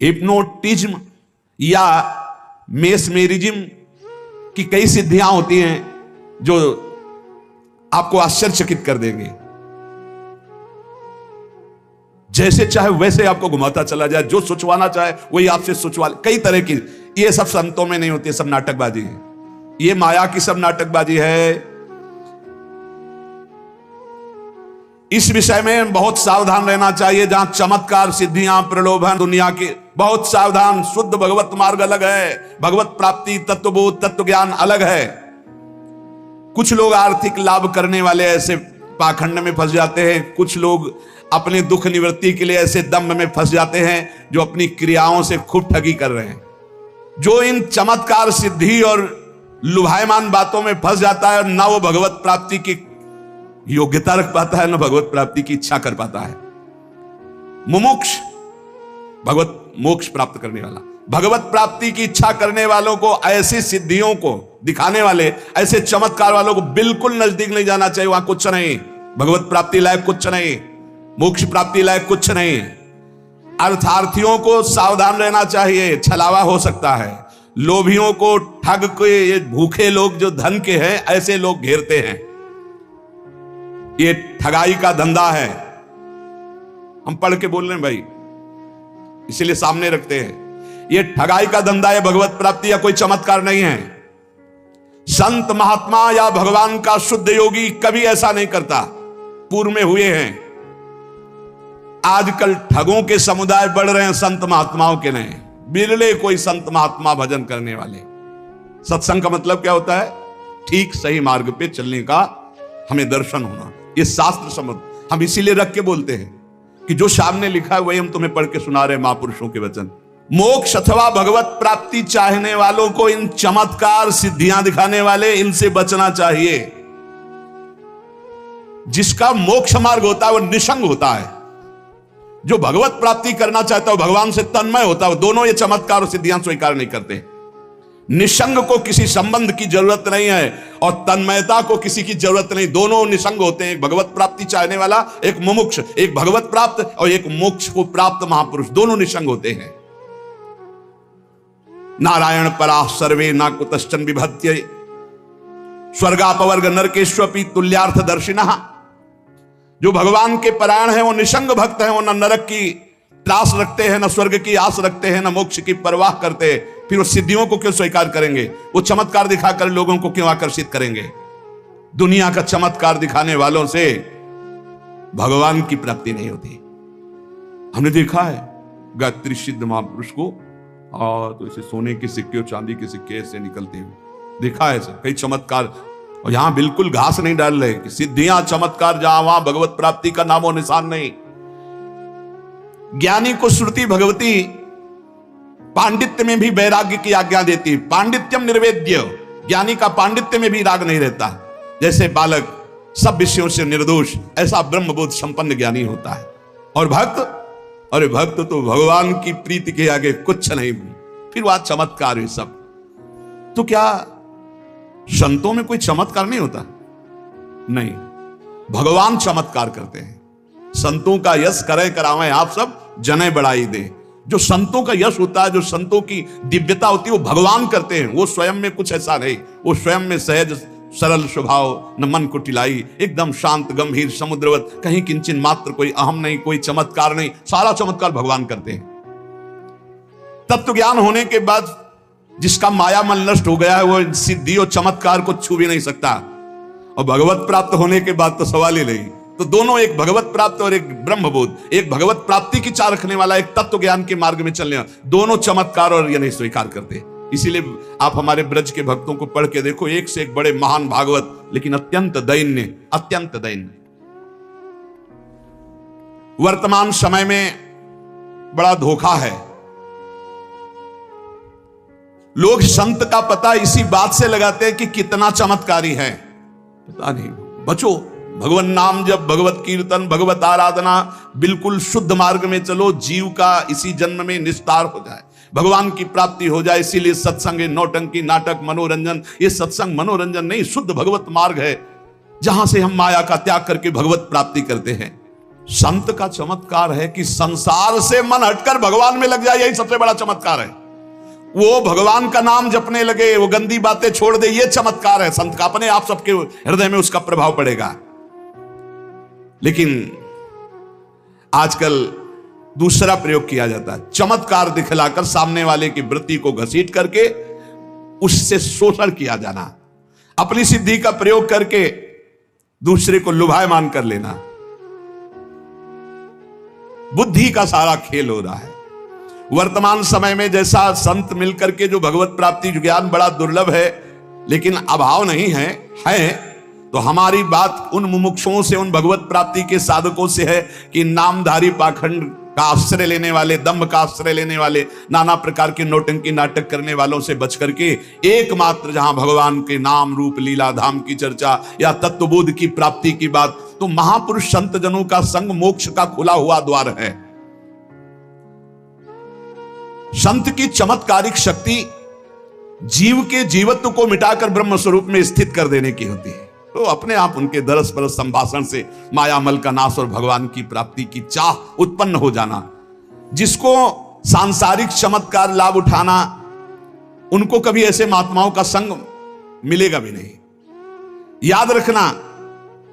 हिप्नोटिज्म या मेसमेरिज्म की कई सिद्धियां होती हैं जो आपको आश्चर्यचकित कर देंगे। जैसे चाहे वैसे आपको घुमाता चला जाए, जो सोचवाना चाहे वही आपसे सोचवा ले। कई तरह की, ये सब संतों में नहीं होती, सब नाटकबाजी है, ये माया की सब नाटकबाजी है। इस विषय में बहुत सावधान रहना चाहिए। जहां चमत्कार, सिद्धियां, प्रलोभन, दुनिया के, बहुत सावधान। शुद्ध भगवत मार्ग अलग है, भगवत प्राप्ति, तत्वबोध, तत्व ज्ञान अलग है। कुछ लोग आर्थिक लाभ करने वाले ऐसे पाखंड में फंस जाते हैं, कुछ लोग अपने दुख निवृत्ति के लिए ऐसे दम्भ में फंस जाते हैं जो अपनी क्रियाओं से खूब ठगी कर रहे हैं। जो इन चमत्कार, सिद्धि और लुभायमान बातों में फंस जाता है, ना वो भगवत प्राप्ति की योग्यता रख पाता है, ना भगवत प्राप्ति की इच्छा कर पाता है। मुमुक्ष भगवत मोक्ष प्राप्त करने वाला, भगवत प्राप्ति की इच्छा करने वालों को ऐसी सिद्धियों को दिखाने वाले, ऐसे चमत्कार वालों को बिल्कुल नजदीक नहीं जाना चाहिए। वहां कुछ नहीं, भगवत प्राप्ति लायक कुछ नहीं, मोक्ष प्राप्ति लायक कुछ नहीं। अर्थार्थियों को सावधान रहना चाहिए, छलावा हो सकता है। लोभियों को, ठग के, ये भूखे लोग जो धन के हैं, ऐसे लोग घेरते हैं। ये ठगाई का धंधा है। हम पढ़ के बोल रहे हैं भाई, इसीलिए सामने रखते हैं। ये ठगाई का धंधा है, भगवत प्राप्ति या कोई चमत्कार नहीं है। संत महात्मा या भगवान का शुद्ध योगी कभी ऐसा नहीं करता। पूर्व में हुए हैं। आजकल ठगों के समुदाय बढ़ रहे हैं, संत महात्माओं के नहीं। बिरले कोई संत महात्मा भजन करने वाले। सत्संग का मतलब क्या होता है? ठीक सही मार्ग पे चलने का हमें दर्शन होना। ये शास्त्र समझ हम इसीलिए रख के बोलते हैं कि जो सामने लिखा है वही हम तुम्हें पढ़ के सुना रहे हैं, महापुरुषों के वचन। मोक्ष अथवा भगवत प्राप्ति चाहने वालों को इन चमत्कार सिद्धियां दिखाने वाले, इनसे बचना चाहिए। जिसका मोक्ष मार्ग होता है वो निसंग होता है। जो भगवत प्राप्ति करना चाहता है, भगवान से तन्मय होता है, दोनों ये चमत्कार और सिद्धियां स्वीकार नहीं करते। निसंग को किसी संबंध की जरूरत नहीं है और तन्मयता को किसी की जरूरत नहीं। दोनों निसंग होते हैं। एक भगवत प्राप्ति चाहने वाला, एक मुमुक्ष, एक भगवत प्राप्त और एक मोक्ष को प्राप्त महापुरुष, दोनों निसंग होते हैं। नारायण परा सर्वे ना कुतश्चन विभत्य स्वर्गापवर्ग नरकेष्वपि तुल्यार्थ दर्शिनः। जो भगवान के परायण है वो निसंग भक्त है। वो न नरक की त्रास रखते हैं, न स्वर्ग की आस रखते हैं, न मोक्ष की परवाह करते। फिर वो सिद्धियों को क्यों स्वीकार करेंगे? वो चमत्कार दिखाकर लोगों को क्यों आकर्षित करेंगे? दुनिया का चमत्कार दिखाने वालों से भगवान की प्राप्ति नहीं होती। हमने देखा है गायत्री सिद्ध महापुरुष को, और तो इसे सोने के सिक्के और चांदी के सिक्के ऐसे निकलते हुए देखा है सर, कई चमत्कार। और यहां बिल्कुल घास नहीं डाल रहे कि सिद्धियां चमत्कार, जहां वहां भगवत प्राप्ति का नामो निशान नहीं। ज्ञानी को श्रुति भगवती पांडित्य में भी वैराग्य की आज्ञा देती है। पांडित्यम निर्वेद्य, ज्ञानी का पांडित्य में भी राग नहीं रहता। जैसे बालक सब विषयों से निर्दोष, ऐसा ब्रह्मबोध संपन्न ज्ञानी होता है। और भक्त, अरे भक्त तो भगवान की प्रीति के आगे कुछ नहीं। फिर वह चमत्कार है सब। तो क्या संतों में कोई चमत्कार नहीं होता? नहीं, भगवान चमत्कार करते हैं। संतों का यश करे करावें आप सब, जने बढ़ाई दे। जो संतों का यश होता है, जो संतों की दिव्यता होती है, वो भगवान करते हैं। वो स्वयं में कुछ ऐसा नहीं, वो स्वयं में सहज सरल स्वभाव, न मन को टिलाई, एकदम शांत गंभीर समुद्रवत, कहीं किंचन मात्र कोई अहम नहीं, कोई चमत्कार नहीं। सारा चमत्कार भगवान करते हैं। तत्व ज्ञान होने के बाद जिसका माया मन नष्ट हो गया है, वो सिद्धि और चमत्कार को छू भी नहीं सकता। और भगवत प्राप्त होने के बाद तो सवाल ही नहीं। तो दोनों, एक भगवत प्राप्त और एक ब्रह्मबोध, एक भगवत प्राप्ति की चाह रखने वाला, एक तत्व ज्ञान के मार्ग में चलने वाला, दोनों चमत्कार और ये नहीं स्वीकार करते। इसीलिए आप हमारे ब्रज के भक्तों को पढ़ के देखो, एक से एक बड़े महान भागवत, लेकिन अत्यंत दैन्य, अत्यंत दैन्य। वर्तमान समय में बड़ा धोखा है। लोग संत का पता इसी बात से लगाते हैं कि कितना चमत्कारी है। पता नहीं, बचो। भगवान नाम जब, भगवत कीर्तन, भगवत आराधना, बिल्कुल शुद्ध मार्ग में चलो। जीव का इसी जन्म में निस्तार हो जाए, भगवान की प्राप्ति हो जाए। इसीलिए सत्संग, नौटंकी, नाटक, मनोरंजन, ये सत्संग मनोरंजन नहीं, शुद्ध भगवत मार्ग है, जहां से हम माया का त्याग करके भगवत प्राप्ति करते हैं। संत का चमत्कार है कि संसार से मन हटकर भगवान में लग जाए, यही सबसे बड़ा चमत्कार है। वो भगवान का नाम जपने लगे, वो गंदी बातें छोड़ दे, ये चमत्कार है संत का। अपने आप सबके हृदय में उसका प्रभाव पड़ेगा। लेकिन आजकल दूसरा प्रयोग किया जाता है, चमत्कार दिखलाकर सामने वाले की वृत्ति को घसीट करके उससे शोषण किया जाना, अपनी सिद्धि का प्रयोग करके दूसरे को लुभायमान कर लेना। बुद्धि का सारा खेल हो रहा है। वर्तमान समय में जैसा संत मिलकर के जो भगवत प्राप्ति ज्ञान बड़ा दुर्लभ है, लेकिन अभाव नहीं है, तो हमारी बात उन मुमुक्षुओं से, उन भगवत प्राप्ति के साधकों से है कि नामधारी पाखंड का आश्रय लेने वाले, दम्भ का आश्रय लेने वाले, नाना प्रकार के नौटंकी नाटक करने वालों से बच करके एकमात्र जहां भगवान के नाम रूप लीला धाम की चर्चा या तत्वबोध की प्राप्ति की बात, तो महापुरुष संत जनों का संग मोक्ष का खुला हुआ द्वार है। संत की चमत्कारिक शक्ति जीव के जीवत्व को मिटाकर ब्रह्म स्वरूप में स्थित कर देने की होती है। तो अपने आप उनके दरस परस संभाषण से मायामल का नाश और भगवान की प्राप्ति की चाह उत्पन्न हो जाना। जिसको सांसारिक चमत्कार लाभ उठाना, उनको कभी ऐसे महात्माओं का संग मिलेगा भी नहीं। याद रखना,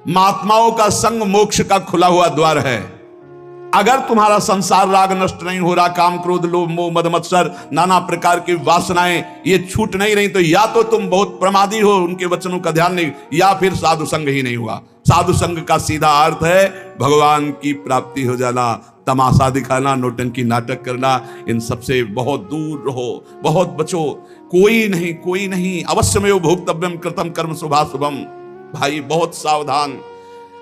महात्माओं का संग मोक्ष का खुला हुआ द्वार है। अगर तुम्हारा संसार राग नष्ट नहीं हो रहा, काम क्रोध लोभ मोह मद मत्सर नाना प्रकार की वासनाएं ये छूट नहीं रही, तो या तो तुम बहुत प्रमादी हो, उनके वचनों का ध्यान नहीं, या फिर साधु संग ही नहीं हुआ। साधु संग का सीधा अर्थ है भगवान की प्राप्ति हो जाना। तमाशा दिखाना, नौटंकी नाटक करना, इन सबसे बहुत दूर रहो, बहुत बचो। कोई नहीं अवश्यमेव भोक्तव्यम कृतम कर्म शुभाशुभम। भाई बहुत सावधान।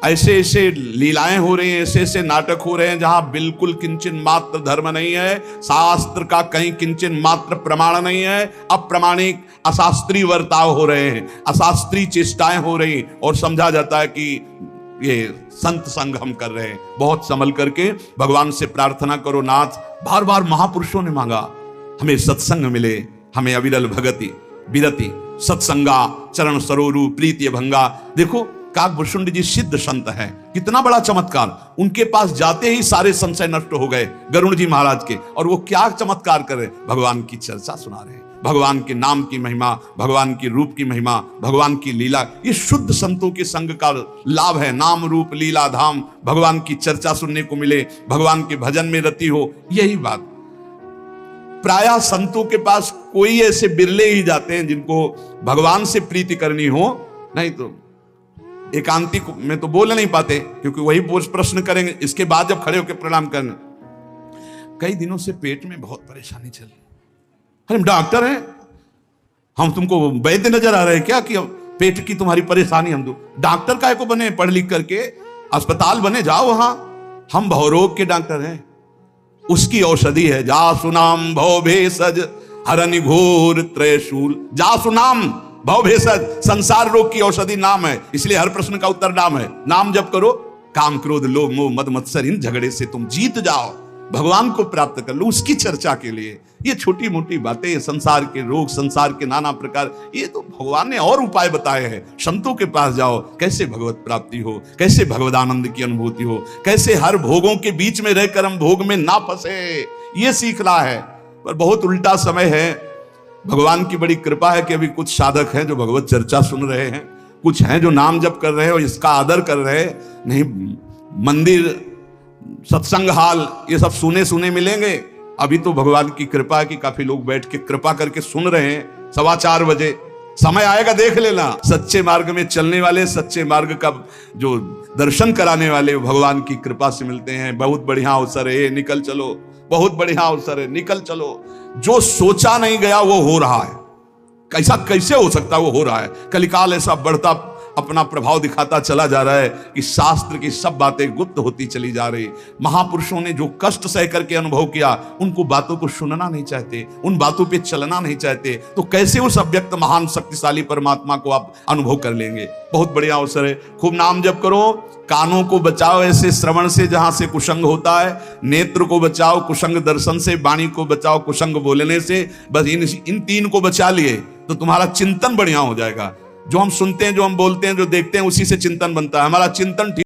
ऐसे ऐसे लीलाएं हो रही हैं, ऐसे ऐसे नाटक हो रहे हैं जहां बिल्कुल किंचन मात्र धर्म नहीं है, शास्त्र का कहीं किंचन मात्र प्रमाण नहीं है। अप्रामाणिक अशास्त्रीय वर्ताव हो रहे हैं, अशास्त्रीय चेष्टाएं हो रही, और समझा जाता है कि ये संत संग हम कर रहे हैं। बहुत संभल करके भगवान से प्रार्थना करो। नाथ, बार बार महापुरुषों ने मांगा हमें सत्संग मिले, हमें अविरल भगति विरति सत्संगा चरण सरोरु प्रीति भंगा। देखो काकभूषुंड जी सिद्ध संत है, कितना बड़ा चमत्कार। उनके पास जाते ही सारे संशय नष्ट हो गए गरुड़ जी महाराज के, और वो क्या चमत्कार कर रहे, भगवान की चर्चा सुना रहे, भगवान के नाम की महिमा, भगवान की रूप की महिमा, भगवान की लीला। ये शुद्ध संतों के संग का लाभ है। नाम रूप लीला धाम, भगवान की चर्चा सुनने को मिले, भगवान के भजन में रति हो, यही बात। प्रायः संतों के पास कोई ऐसे बिरले ही जाते हैं जिनको भगवान से प्रीति करनी हो, नहीं तो एकांतिक में तो बोल नहीं पाते, क्योंकि वही प्रश्न करेंगे इसके बाद जब खड़े होकर प्रणाम करना। कई दिनों से पेट में बहुत परेशानी चल रही। अरे डॉक्टर हैं, हम तुमको वैद्य नजर आ रहे हैं क्या कि पेट की तुम्हारी परेशानी हम दो? डॉक्टर काय को बने, पढ़ लिख करके अस्पताल बने, जाओ वहां। हम भवरोग के डॉक्टर हैं, उसकी औषधि है जा सुनाम भव भेषज हरनि घोर त्रयशूल। जा सुनाम भव भेषज, संसार रोग की औषधि नाम है, इसलिए हर प्रश्न का उत्तर नाम है। नाम जप करो, काम क्रोध लोभ मोह मद मत्सर इन झगड़े से तुम जीत जाओ, भगवान को प्राप्त कर लो। उसकी चर्चा के लिए ये छोटी मोटी बातें, संसार के रोग, संसार के नाना प्रकार, ये तो भगवान ने और उपाय बताए हैं। संतों के पास जाओ, कैसे भगवत प्राप्ति हो, कैसे भगवदानंद की अनुभूति हो, कैसे हर भोगों के बीच में रहकर हम भोग में ना फंसे, ये सीखना है। पर बहुत उल्टा समय है। भगवान की बड़ी कृपा है कि अभी कुछ साधक हैं जो भगवत चर्चा सुन रहे हैं, कुछ हैं जो नाम जप कर रहे हैं और इसका आदर कर रहे हैं। नहीं, मंदिर सत्संग हाल ये सब सुने सुने मिलेंगे। अभी तो भगवान की कृपा है कि काफी लोग बैठ के कृपा करके सुन रहे हैं। 4:15 बजे समय आएगा, देख लेना। सच्चे मार्ग में चलने वाले, सच्चे मार्ग का जो दर्शन कराने वाले भगवान की कृपा से मिलते हैं। बहुत बढ़िया अवसर है, निकल चलो, बहुत बढ़िया अवसर है, निकल चलो। जो सोचा नहीं गया वो हो रहा है। कैसा कैसे हो सकता है, वो हो रहा है। कलिकाल ऐसा बढ़ता अपना प्रभाव दिखाता चला जा रहा है कि शास्त्र की सब बातें गुप्त होती चली जा रही। महापुरुषों ने जो कष्ट सह करके अनुभव किया, उनको बातों को सुनना नहीं चाहते, उन बातों पे चलना नहीं चाहते, तो कैसे उस अव्यक्त महान शक्तिशाली परमात्मा को आप अनुभव कर लेंगे। बहुत बढ़िया अवसर है, खूब नाम जप करो। कानों को बचाओ ऐसे श्रवण से जहां से कुसंग होता है, नेत्र को बचाओ कुसंग दर्शन से, वाणी को बचाओ कुसंग बोलने से। बस इन 3 को बचा लिए तो तुम्हारा चिंतन बढ़िया हो जाएगा। जो हम सुनते हैं, जो हम बोलते हैं, जो देखते हैं, उसी से चिंतन बनता है। हमारा चिंतन ठीक